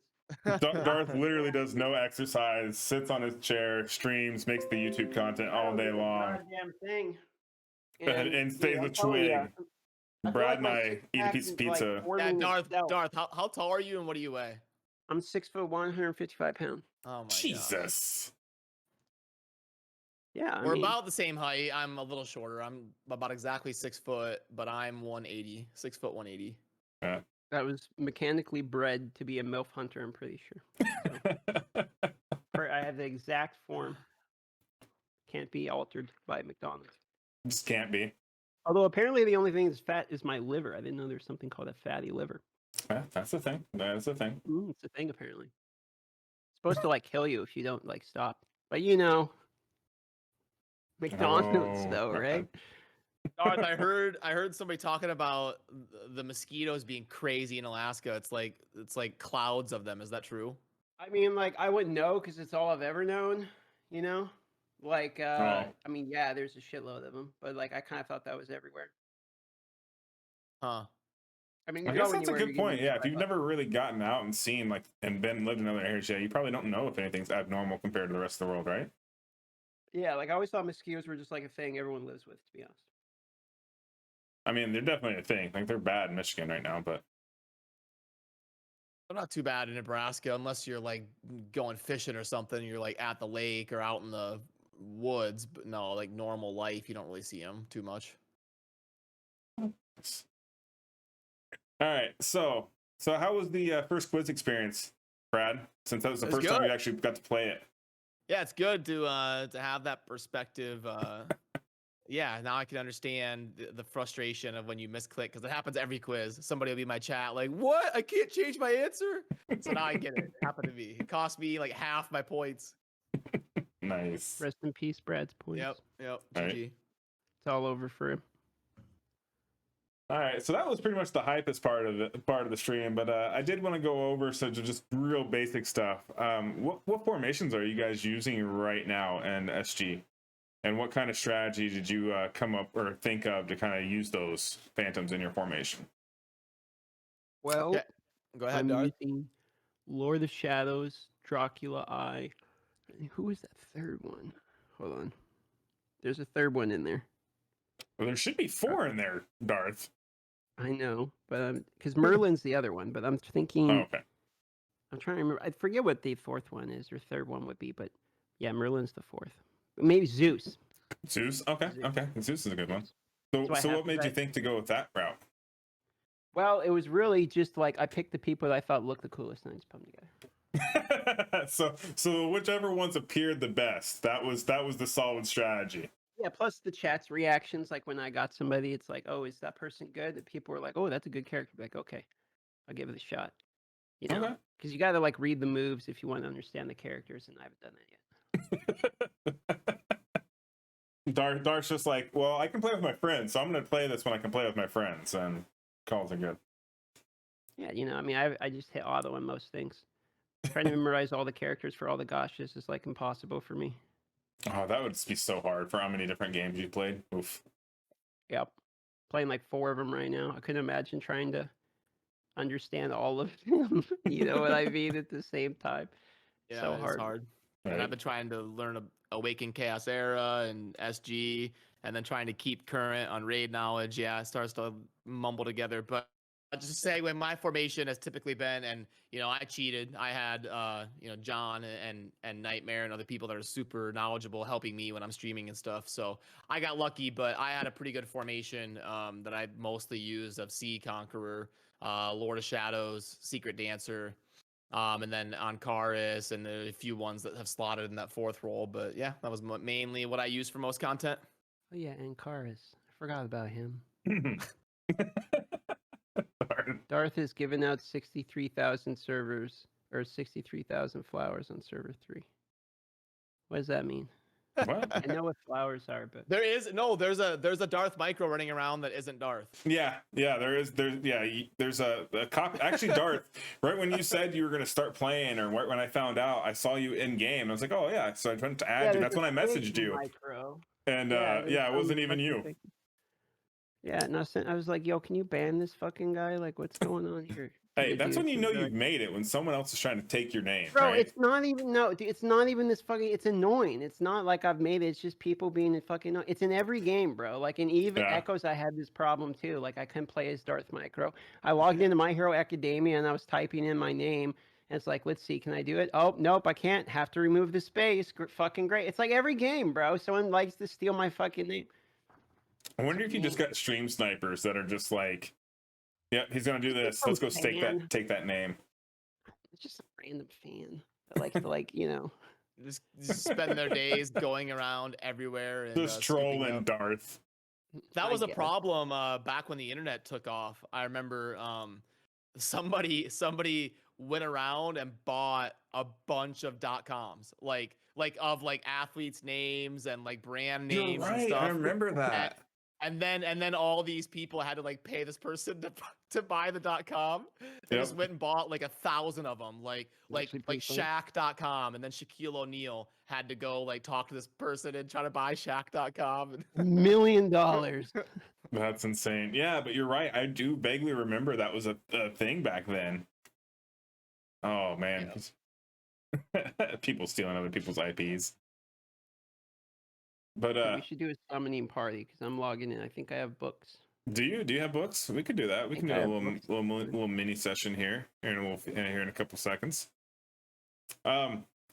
Darth literally does no exercise, sits on his chair, streams, makes the YouTube content all day long. Goddamn thing. And stays dude, a I'm telling ya, twig. I feel Brad like and my I six eat a pack piece of is, like, pizza. Yeah, forming itself. Darth, how tall are you and what do you weigh? I'm 6'1", 155 pounds. Oh my god. Jesus. Yeah, I We're mean, about the same height. I'm a little shorter. I'm about exactly 6 foot, but I'm 180. 6 foot 180. that was mechanically bred to be a MILF hunter, I'm pretty sure. I have the exact form. Can't be altered by McDonald's. Just can't be. Although apparently the only thing that's fat is my liver. I didn't know there's something called a fatty liver. Yeah, that's the thing. That's the thing. It's a thing apparently. It's supposed to like kill you if you don't like stop. But McDonald's Oh, though, God. right? Darth, I heard somebody talking about the mosquitoes being crazy in Alaska. It's like clouds of them. Is that true? I mean, like I wouldn't know because it's all I've ever known. Like Oh. I mean, yeah, there's a shitload of them, but like I kind of thought that was everywhere. Huh. I mean, I you guess go that's a anywhere, good you're gonna point. get Yeah, if bit you've by- never really gotten out and seen like and been lived in other areas, yeah, you probably don't know if anything's abnormal compared to the rest of the world, right? Yeah, like I always thought mosquitoes were just like a thing everyone lives with, to be honest. I mean, they're definitely a thing. Like they're bad in Michigan right now, but They're not too bad in Nebraska unless you're like going fishing or something. You're like at the lake or out in the woods. But no, like normal life, you don't really see them too much. all right. So how was the first quiz experience, Brad? Since that was the It was first time good. you actually got to play it. Yeah, it's good to have that perspective. Yeah, now I can understand the frustration of when you misclick because it happens every quiz. Somebody will be in my chat like, "What? I can't change my answer." So now I get it. It happened to me. It cost me like half my points. Nice. Rest in peace, Brad's points. Yep. All right. GG. It's all over for him. All right, so that was pretty much the hypest part of the stream, but I did want to go over some just real basic stuff. What formations are you guys using right now in SG, and what kind of strategy did you come up or think of to kind of use those phantoms in your formation? Well, Okay. Go ahead, I'm Darth. using Lord of Shadows, Dracula Eye. Who is that third one? Hold on. There's a third one in there. Well, there should be 4 in there, Darth. I know, but because Merlin's the other one. But I'm thinking. Oh, okay. I'm trying to remember. I forget what the fourth one is or third one would be, but Yeah, Merlin's the fourth. Maybe Zeus. Zeus. Okay, Zeus. okay. Zeus is a good one. Zeus. So, So I so have what made you think to go with that route? Well, it was really just like I picked the people that I thought looked the coolest, and I just put them together. so whichever ones appeared the best, that was the solid strategy. Yeah. Plus the chat's reactions, like when I got somebody, it's like, oh, is that person good? And people were like, oh, that's a good character. Like, okay, I'll give it a shot. You know, Okay. because you got to like read the moves if you want to understand the characters, and I haven't done that yet. Darth's just like, well, I can play with my friends, so I'm gonna play this when I can play with my friends, and calls it good. Yeah, you know, I mean, I just hit auto on most things. Trying to memorize all the characters for all the goshes is like impossible for me. Oh, that would be so hard for how many different games you played. Oof. Yep. Playing like 4 of them right now. I couldn't imagine trying to understand all of them. You know what I mean? At the same time. Yeah, So it's hard. hard. And Right. I've been trying to learn Awaken Chaos Era and SG, and then trying to keep current on raid knowledge. Yeah, it starts to mumble together. But I'll just say when my formation has typically been, and I cheated. I had John and Nightmare and other people that are super knowledgeable helping me when I'm streaming and stuff. So I got lucky, but I had a pretty good formation that I mostly used of Sea Conqueror, Lord of Shadows, Secret Dancer. And then Ankaris, and there are a few ones that have slotted in that fourth role. But yeah, that was mainly what I used for most content. Oh yeah, Ankaris. I forgot about him. Darth has given out 63,000 servers, or 63,000 flowers on server 3. What does that mean? What? I know what flowers are, but There's a Darth Micro running around that isn't Darth. Yeah, there's a copy. Actually, Darth, right when you said you were going to start playing, or right when I found out, I saw you in game. I was like, oh yeah, so I went to add you. That's when I messaged you, Micro. and it wasn't even you. Yeah, and I was like, yo, can you ban this fucking guy? Like, what's going on here? Hey, that's when you know you've made it, when someone else is trying to take your name, Bro, right? it's not even it's not even this fucking. It's annoying. It's not like I've made it. It's just people being fucking. It's in every game, bro. Like in Eve Echoes, I had this problem too. Like I couldn't play as Darth Micro. I logged into My Hero Academia and I was typing in my name. And it's like, let's see, can I do it? Oh, nope, I can't. Have to remove the space. Fucking great. It's like every game, bro. Someone likes to steal my fucking name. I wonder if you just got stream snipers that are just like, yeah, he's gonna do this. Let's go take that name. It's just a random fan that likes to just spend their days going around everywhere and just trolling Darth. That was a problem back when the internet took off. I remember somebody went around and bought a bunch of .coms, like of athletes' names and like brand names. You're right. And stuff. I remember that. And then all these people had to like pay this person to buy the .com. They just went and bought like 1,000 of them, like Shaq.com, and then Shaquille O'Neal had to go like talk to this person and try to buy Shaq.com. $1 million. That's insane. Yeah, but you're right. I do vaguely remember that was a thing back then. Oh man, people stealing other people's IPs. But we should do a summoning party because I'm logging in. I think I have books. Do you have books? We could do that. We can do a little mini session here in a couple seconds.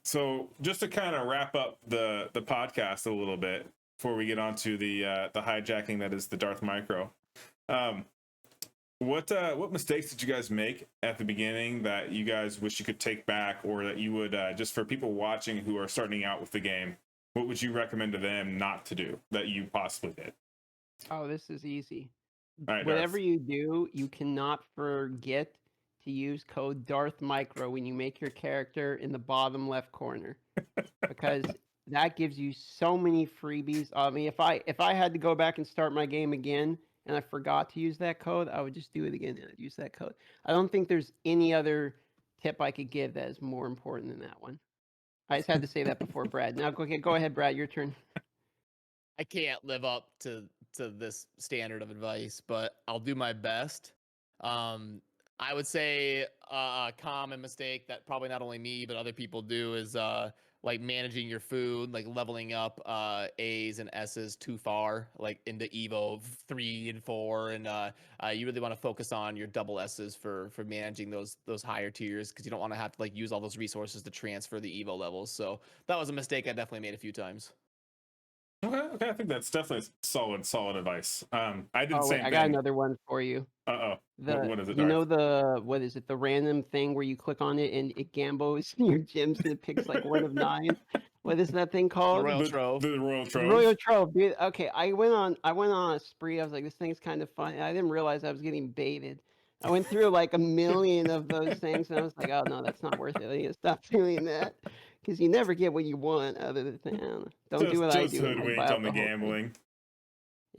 So just to kind of wrap up the podcast a little bit before we get on to the hijacking that is the Darth Micro. What mistakes did you guys make at the beginning that you guys wish you could take back, or that you would just for people watching who are starting out with the game, what would you recommend to them not to do that you possibly did? Oh, this is easy. All right, whatever Darth. you do, you cannot forget to use code Darth Micro when you make your character in the bottom left corner, because that gives you so many freebies. I mean, if I had to go back and start my game again and I forgot to use that code, I would just do it again and I'd use that code. I don't think there's any other tip I could give that is more important than that one. I just had to say that before Brad. Now go ahead, Brad, your turn. I can't live up to this standard of advice, but I'll do my best. I would say a common mistake that probably not only me but other people do is like managing your food, like leveling up A's and S's too far, like into Evo 3 and 4, and you really want to focus on your double S's for managing those higher tiers, because you don't want to have to like use all those resources to transfer the Evo levels. So that was a mistake I definitely made a few times. Okay, I think that's definitely solid advice. I did the Oh wait, same I got thing. another one for you. Uh-oh. The What is it, you know Darth? the what is it? The random thing where you click on it and it gambos your gems and it picks like one of 9. What is that thing The called? Royal Trove. The Royal The Trove. Royal Trove, dude. Okay, I went on a spree. I was like, this thing's kind of fun. And I didn't realize I was getting baited. I went through like a million of those things, and I was like, oh no, that's not worth it. I need to stop doing that because you never get what you want out of the thing. I don't know. Don't do what I Just do and like buy hoodwinked out on the the whole thing. gambling.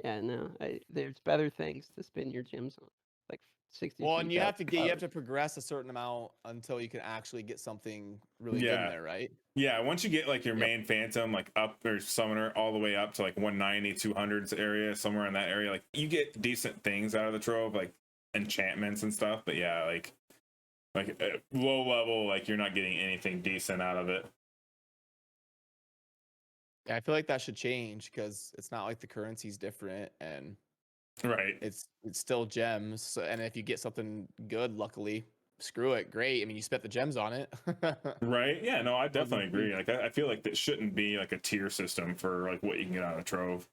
Yeah, no, there's better things to spend your gems on, like 63. Well, and you have to progress a certain amount until you can actually get something really good in Yeah. there, right? Yeah, once you get like your Yep. main Phantom, like up or Summoner, all the way up to like 190, 200s area, somewhere in that area, like you get decent things out of the trove, like enchantments and stuff. But yeah, like low level, like you're not getting anything decent out of it. Yeah, I feel like that should change, because it's not like the currency's different, and Right. it's still gems. So, and if you get something good, luckily, screw it, great. I mean, you spent the gems on it. Right. Yeah, no, I definitely Golden agree. Like I feel like that shouldn't be like a tier system for like what you can get out of the trove.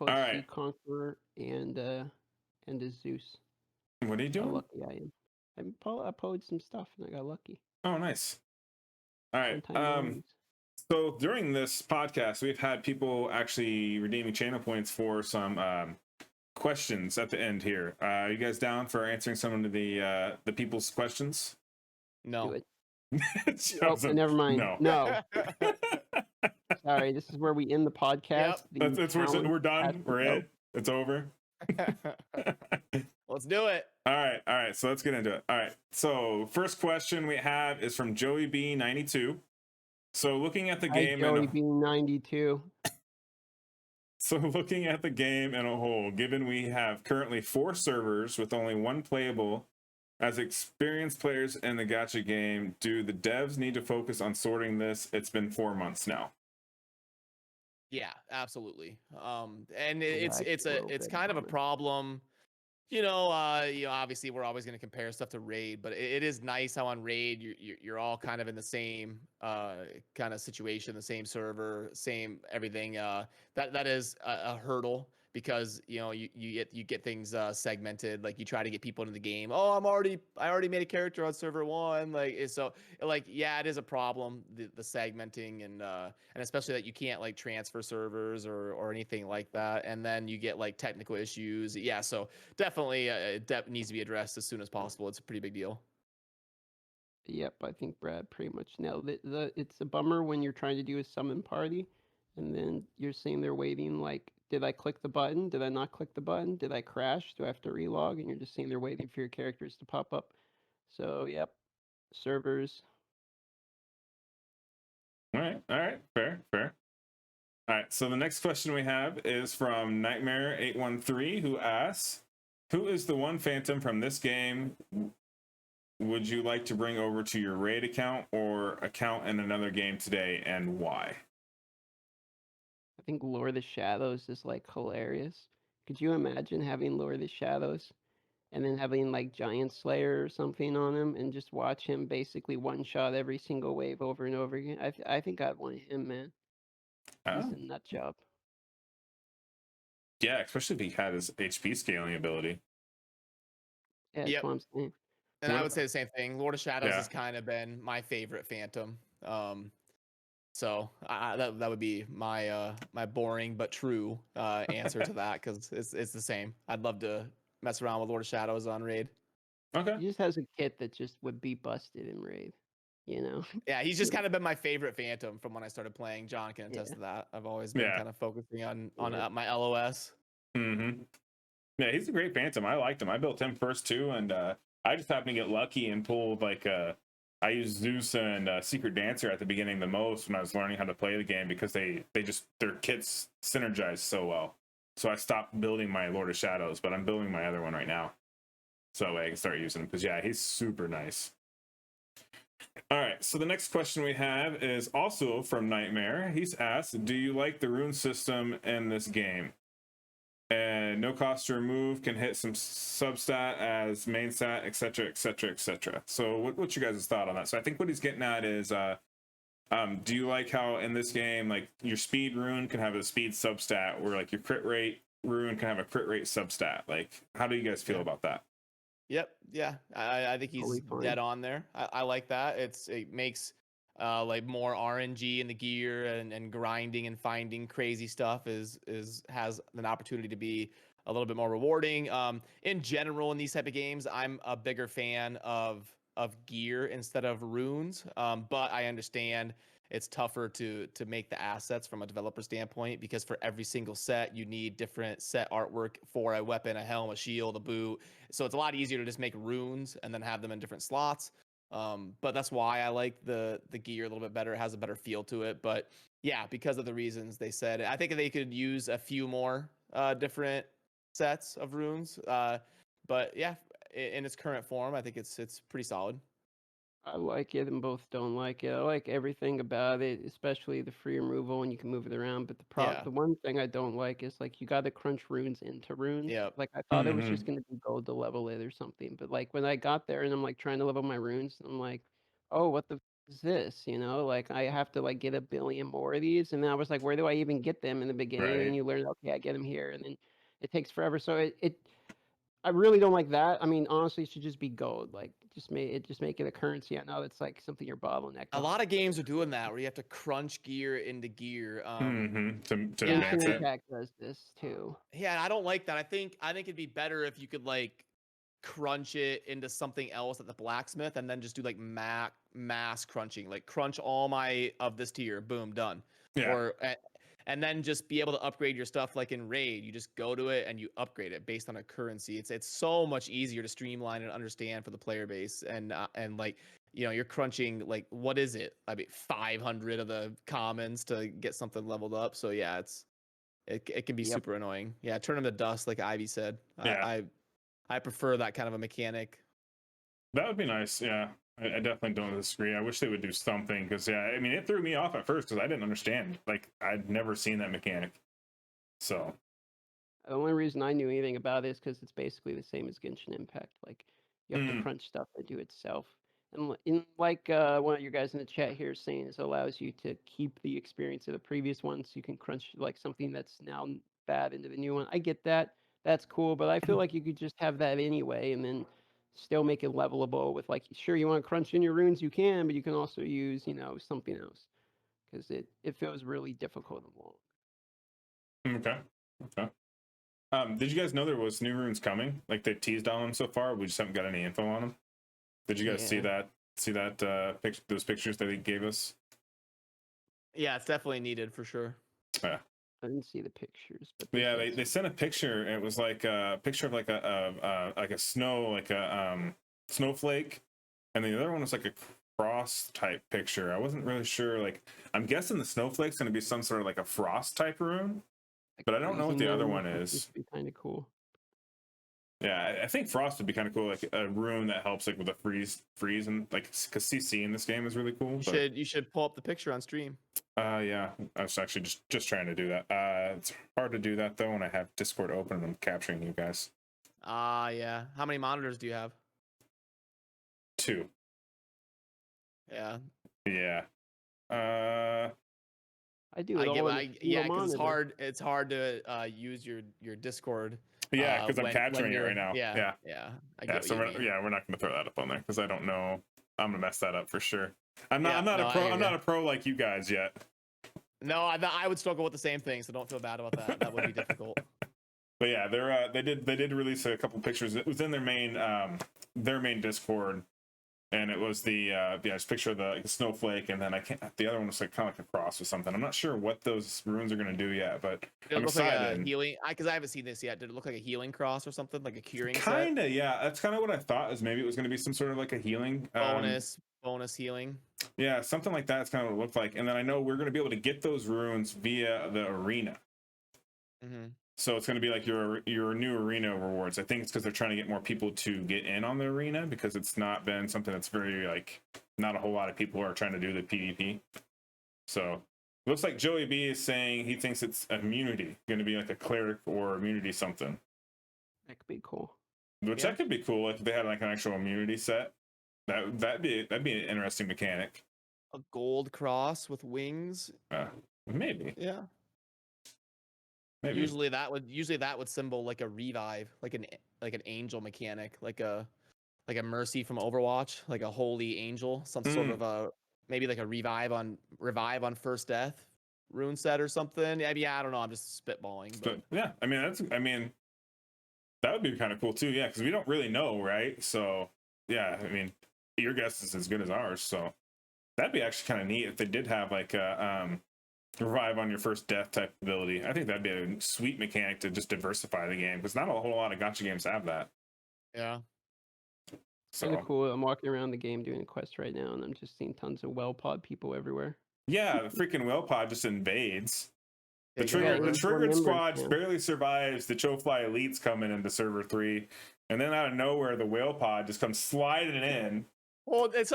Both All Sea right. Conqueror and a Zeus. What are you How doing? lucky I am. I pulled some stuff and I got lucky. Oh, nice. All right. Sometimes always. So during this podcast, we've had people actually redeeming channel points for some questions at the end here. Are you guys down for answering some of the people's questions? Do No. it. Chosen. Nope, never mind. No. Sorry, this is where we end the podcast. Yep. The We're talent done. has to We're go. in. It's over. Let's do it. All right. So let's get into it. All right. So first question we have is from Joey B92. So looking at the game, Joey being 92. So looking at the game in a whole, given we have currently 4 servers with only 1 playable, as experienced players in the gacha game, do the devs need to focus on sorting this? It's been 4 months now. Yeah, absolutely. And it's kind of a bummer. problem. Obviously we're always going to compare stuff to Raid, but it is nice how on Raid you're all kind of in the same kind of situation, the same server, same everything. That is a hurdle, because you get things segmented. Like you try to get people into the game. Oh, I already made a character on server 1. Yeah, it is a problem, the segmenting, and especially that you can't like transfer servers or anything like that, and then you get like technical issues. Yeah, so definitely it needs to be addressed as soon as possible. It's a pretty big deal. Yep, I think Brad pretty much nailed it. It's a bummer when you're trying to do a summon party, and then you're sitting there waiting. Like, did I click the button? Did I not click the button? Did I crash? Do I have to relog? And you're just sitting there waiting for your characters to pop up. So, yep, servers. All right. Fair. All right. So the next question we have is from Nightmare813, who asks, who is the one Phantom from this game would you like to bring over to your raid account or account in another game today, and why? I think Lord of the Shadows is like hilarious. Could you imagine having Lord of the Shadows and then having like Giant Slayer or something on him and just watch him basically one shot every single wave over and over again? I think I'd want him, man. He's a nut job. Yeah, especially if he had his HP scaling ability. Yeah, that's what I'm saying. And I would say the same thing. Lord of Shadows has kind of been my favorite Phantom. So that would be my my boring but true answer to that, because it's the same. I'd love to mess around with Lord of Shadows on Raid. Okay. He just has a kit that just would be busted in Raid, Yeah, he's just kind of been my favorite Phantom from when I started playing. John can attest to that. I've always been kind of focusing on my LOS. Mm-hmm. Yeah, he's a great Phantom. I liked him. I built him first too, and I just happened to get lucky and pulled I used Zeus and Secret Dancer at the beginning the most when I was learning how to play the game, because their kits synergize so well. So I stopped building my Lord of Shadows, but I'm building my other one right now, so I can start using him, because he's super nice. All right, so the next question we have is also from Nightmare. He's asked, do you like the rune system in this game? And no cost to remove, can hit some substat as main stat, etc., etc., etc. So what's your guys' thought on that? So I think what he's getting at is, do you like how in this game, like your speed rune can have a speed substat, where like your crit rate rune can have a crit rate substat? Like, how do you guys feel about that? Yep. Yeah. I think he's Totally fine. dead on there. I like that. It makes like more RNG in the gear and grinding and finding crazy stuff has an opportunity to be a little bit more rewarding. In general, in these type of games, I'm a bigger fan of gear instead of runes. But I understand it's tougher to make the assets from a developer standpoint, because for every single set you need different set artwork for a weapon, a helm, a shield, a boot. So it's a lot easier to just make runes and then have them in different slots. But that's why I like the gear a little bit better. It has a better feel to it. But yeah, because of the reasons they said, I think they could use a few more different sets of runes. But yeah, in its current form, I think it's pretty solid. I like it and both don't like it. I like everything about it, especially the free removal and you can move it around. But Yeah. the one thing I don't like is like you got to crunch runes into runes. Yep. Like I thought it was just going to be gold to level it or something. But like when I got there and I'm like trying to level my runes, I'm like, oh, what the is this? You know, like I have to like get a billion more of these. And then I was like, where do I even get them in the beginning? And Right. then you learn, okay, I get them here, and then it takes forever. So I really don't like that. I mean, honestly, it should just be gold. Like, just make it a currency. I know it's like something you're bottlenecked A on. lot of games are doing that, where you have to crunch gear into gear. To Yeah, advance Genshin it. Impact does this too. Yeah, I don't like that. I think it'd be better if you could like crunch it into something else at the blacksmith, and then just do like mass crunching, like crunch all my of this tier, boom, done. Yeah. Or and then just be able to upgrade your stuff like in raid. You just go to it and you upgrade it based on a currency. It's so much easier to streamline and understand for the player base. And like, you're crunching like, what is it? I mean, 500 of the commons to get something leveled up. So yeah, it can be Yep. super annoying. Yeah, turn them to dust, like Ivy said. Yeah. I prefer that kind of a mechanic. That would be nice. Yeah. I definitely don't disagree. I wish they would do something, because yeah, I mean, it threw me off at first because I didn't understand. Like, I'd never seen that mechanic. So The only reason I knew anything about it is because it's basically the same as Genshin Impact. Like, you have to crunch stuff to do itself. And like one of you guys in the chat here is saying, it allows you to keep the experience of the previous one, so you can crunch like something that's now bad into the new one. I get that. That's cool, but I feel like you could just have that anyway, and then still make it levelable with like, sure, you want to crunch in your runes, you can, but you can also use, something else, because it feels really difficult and long. okay. Did you guys know there was new runes coming? Like, they teased on them so far. We just haven't got any info on them. Did you guys see that? Those pictures that they gave us? Yeah, it's definitely needed for sure. Yeah. I didn't see the pictures, but Yeah, they sent a picture. And it was like a picture of like a snowflake, and the other one was like a cross type picture. I wasn't really sure. Like, I'm guessing the snowflake's going to be some sort of like a frost type rune, but I don't know what the other one is. Be kind of cool. Yeah, I think frost would be kind of cool, like a rune that helps like with a freeze, and like, because CC in this game is really cool. You should pull up the picture on stream. Yeah, I was actually just trying to do that. It's hard to do that though when I have Discord open and I'm capturing you guys. Yeah. How many monitors do you have? 2. Yeah. Yeah. I do. Because it's hard to use your Discord. Yeah, because I'm capturing it right now. Yeah. We're not going to throw that up on there because I don't know. I'm gonna mess that up for sure. I'm not a pro. I'm not a pro like you guys yet. No, I would struggle with the same thing, so don't feel bad about that. That would be difficult. But yeah, they did release a couple pictures. It was in their main Discord, and it was the picture of the snowflake, and then the other one was like kind of like a cross or something. I'm not sure what those runes are gonna do yet, but I'm excited. Like a healing, because I haven't seen this yet. Did it look like a healing cross or something, like a curing? Kinda, yeah. That's kind of what I thought. Is maybe it was gonna be some sort of like a healing bonus healing. Yeah, something like that. That's kind of what it looked like. And then I know we're gonna be able to get those runes via the arena. Mm-hmm. So it's going to be like your new arena rewards. I think it's because they're trying to get more people to get in on the arena, because it's not been something that's very like not a whole lot of people are trying to do the PvP. So looks like Joey B is saying he thinks it's immunity, going to be like a cleric or immunity something. That could be cool. Which that could be cool, like if they had like an actual immunity set. That'd be an interesting mechanic. A gold cross with wings. Maybe. Yeah. Maybe. Usually that would symbol like a revive, like an angel mechanic, like a mercy from Overwatch, like a holy angel, some sort of a maybe like a revive on first death rune set or something. I mean, I don't know. I'm just spitballing. But yeah, I mean that would be kind of cool too. Yeah, because we don't really know, right? So yeah, I mean, your guess is as good as ours. So that'd be actually kind of neat if they did have like a revive on your first death type ability. I think that'd be a sweet mechanic to just diversify the game, because not a whole lot of gacha games have that. Yeah. So kind of cool. I'm walking around the game doing a quest right now, and I'm just seeing tons of well pod people everywhere. Yeah, the freaking whale pod just invades. The triggered squad barely survives the Chofly elites coming into server 3, and then out of nowhere the whale pod just comes sliding in. Well, it's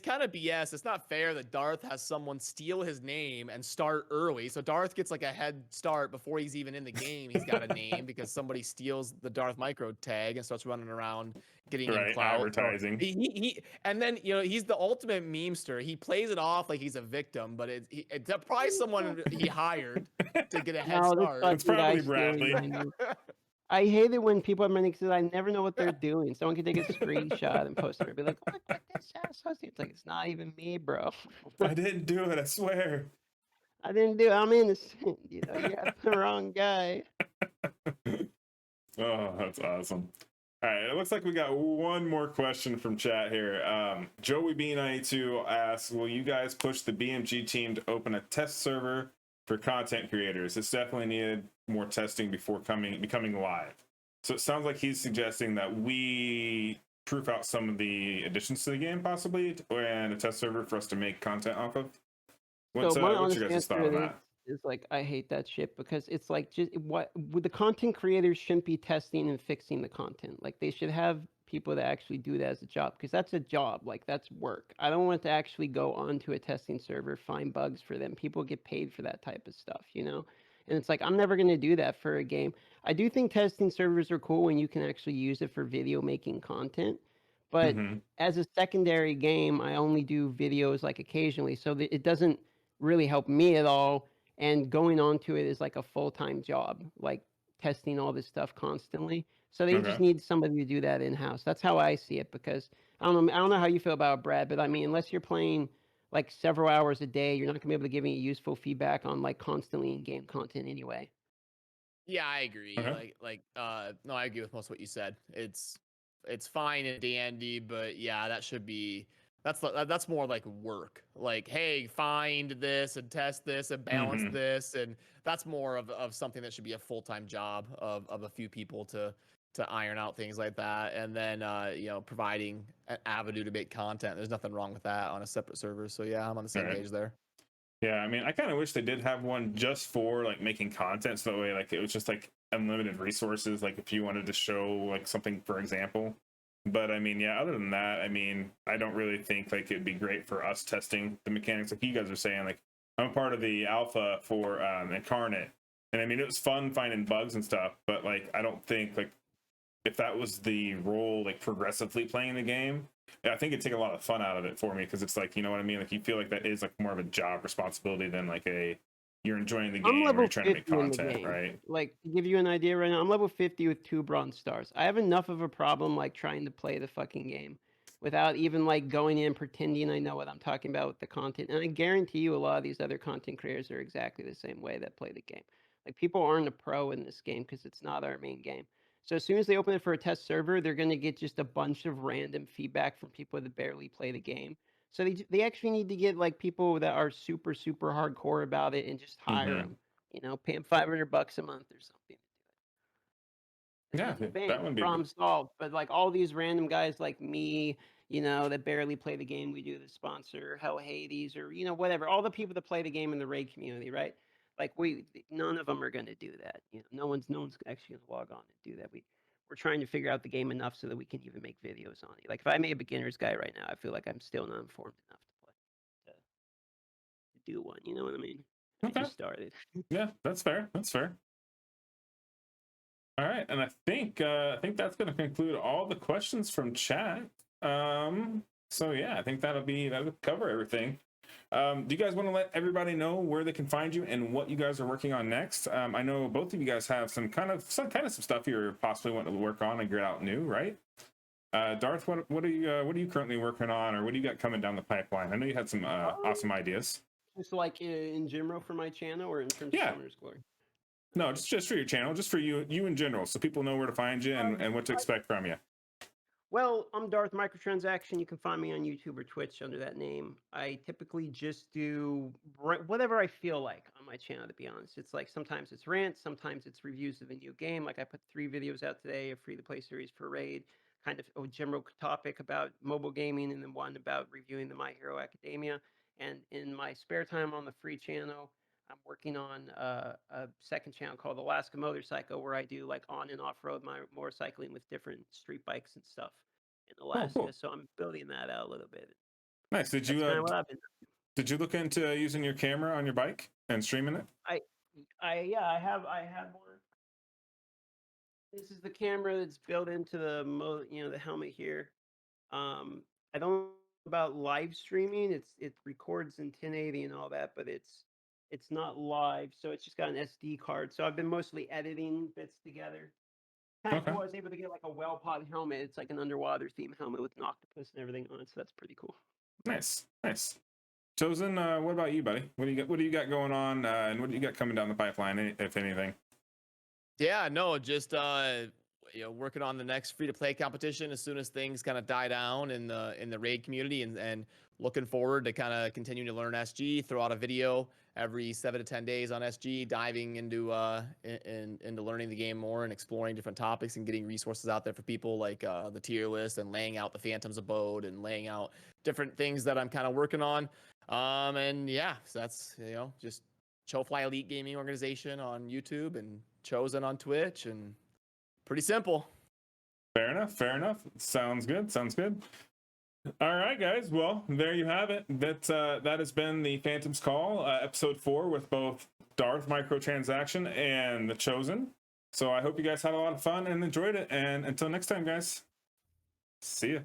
kind of BS. It's not fair that Darth has someone steal his name and start early. So Darth gets like a head start before he's even in the game. He's got a name because somebody steals the Darth micro tag and starts running around getting in clout. Advertising. So he and then he's the ultimate memester. He plays it off like he's a victim, but it's probably someone he hired to get a head start. It's probably Bradley. I hate it when people are running because I never know what they're doing. Someone can take a screenshot and post it and be like, look at this asshole. It's like, it's not even me, bro. I didn't do it, I swear. I didn't do it. I'm innocent. You have the wrong guy. Oh, that's awesome. All right, it looks like we got one more question from chat here. Joey B92 asks, will you guys push the BMG team to open a test server for content creators? It's definitely needed more testing before becoming live. So it sounds like he's suggesting that we proof out some of the additions to the game, possibly, and a test server for us to make content off of. What's your guys' thought on that? Is like, I hate that shit, because it's like, just what the content creators shouldn't be testing and fixing the content. Like, they should have people that actually do that as a job, because that's a job. Like, that's work. I don't want to actually go onto a testing server, find bugs for them. People get paid for that type of stuff, and it's like, I'm never going to do that for a game. I do think testing servers are cool when you can actually use it for video making content, but as a secondary game, I only do videos like occasionally, so that it doesn't really help me at all. And going on to it is like a full-time job, like testing all this stuff constantly. So they just need somebody to do that in-house. That's how I see it, because I don't know how you feel about it, Brad, but I mean, unless you're playing like several hours a day, you're not gonna be able to give any useful feedback on like constantly in-game content anyway. Yeah, I agree. No, I agree with most of what you said. It's fine and dandy, but yeah, that should be that's more like work. Like, hey, find this and test this and balance this, and that's more of something that should be a full-time job of a few people to iron out things like that, and then providing an avenue to make content. There's nothing wrong with that on a separate server. So yeah, I'm on the same page there. Yeah, I mean, I kind of wish they did have one just for like making content, so that way like it was just like unlimited resources, like if you wanted to show like something, for example. But I mean, yeah, other than that, I mean, I don't really think like it'd be great for us testing the mechanics, like you guys are saying. Like, I'm a part of the alpha for Incarnate, and I mean, it was fun finding bugs and stuff, but like I don't think like if that was the role, like progressively playing the game, I think it'd take a lot of fun out of it for me, because it's like, you know what I mean, like you feel like that is like more of a job responsibility than like you're enjoying the game or you're trying to make content, right? Like, to give you an idea right now, I'm level 50 with 2 bronze stars. I have enough of a problem like trying to play the fucking game without even like going in pretending I know what I'm talking about with the content. And I guarantee you a lot of these other content creators are exactly the same way that play the game. Like, people aren't a pro in this game because it's not our main game. So as soon as they open it for a test server, they're going to get just a bunch of random feedback from people that barely play the game. So they actually need to get like people that are super, super hardcore about it and just hire them, pay them $500 a month or something. Yeah, that would be problem solved. But like all these random guys like me, that barely play the game, we do the sponsor, Hell Hades, or whatever. All the people that play the game in the raid community, right? Like none of them are going to do that. No one's actually going to log on and do that. we're trying to figure out the game enough so that we can even make videos on it. Like if I made a beginner's guide right now, I feel like I'm still not informed enough to do one. You know what I mean? I Okay. just started. Yeah, that's fair. That's fair. All right, and I think that's going to conclude all the questions from chat. So yeah, I think that'll cover everything. Do you guys want to let everybody know where they can find you and what you guys are working on next? I know both of you guys have some stuff you're possibly wanting to work on and get out new, right? Darth, what are you currently working on, or what do you got coming down the pipeline? I know you had some awesome ideas. Just like in general for my channel, or in terms Yeah. of Summoner's Glory? No, just for your channel, just for you in general, so people know where to find you and what to expect from you. Well, I'm Darth Microtransaction. You can find me on YouTube or Twitch under that name. I typically just do whatever I feel like on my channel, to be honest. It's like sometimes it's rants, sometimes it's reviews of a new game. Like I put 3 videos out today, a free-to-play series for Raid, kind of a general topic about mobile gaming, and then one about reviewing the My Hero Academia. And in my spare time on the free channel, I'm working on a second channel called Alaska Motorcycle, where I do like on and off road motorcycling with different street bikes and stuff in Alaska. Cool. So I'm building that out a little bit. Nice. That's kind of what I've been. Did you look into using your camera on your bike and streaming it? I have one. This is the camera that's built into the helmet here. I don't know about live streaming. It records in 1080 and all that, but it's not live, so it's just got an SD card. So I've been mostly editing bits together. Kind of cool. I was able to get like a well pod helmet. It's like an underwater theme helmet with an octopus and everything on it. So that's pretty cool. Nice. Chosen, what about you, buddy? What do you got going on, and what do you got coming down the pipeline, if anything? Yeah, no, just working on the next free-to-play competition as soon as things kind of die down in the raid community, and looking forward to kind of continuing to learn SG, throw out a video every 7 to 10 days on SG, diving into into learning the game more and exploring different topics and getting resources out there for people, like the tier list and laying out the Phantom's Abode and laying out different things that I'm kind of working on. And yeah, so that's just Chofly Elite Gaming Organization on YouTube and Chosen on Twitch, and pretty simple. Fair enough. Sounds good. All right, guys. Well, there you have it. That has been the Phantom's Call, episode 4, with both Darth Microtransaction and the Chosen. So I hope you guys had a lot of fun and enjoyed it. And until next time, guys, see ya.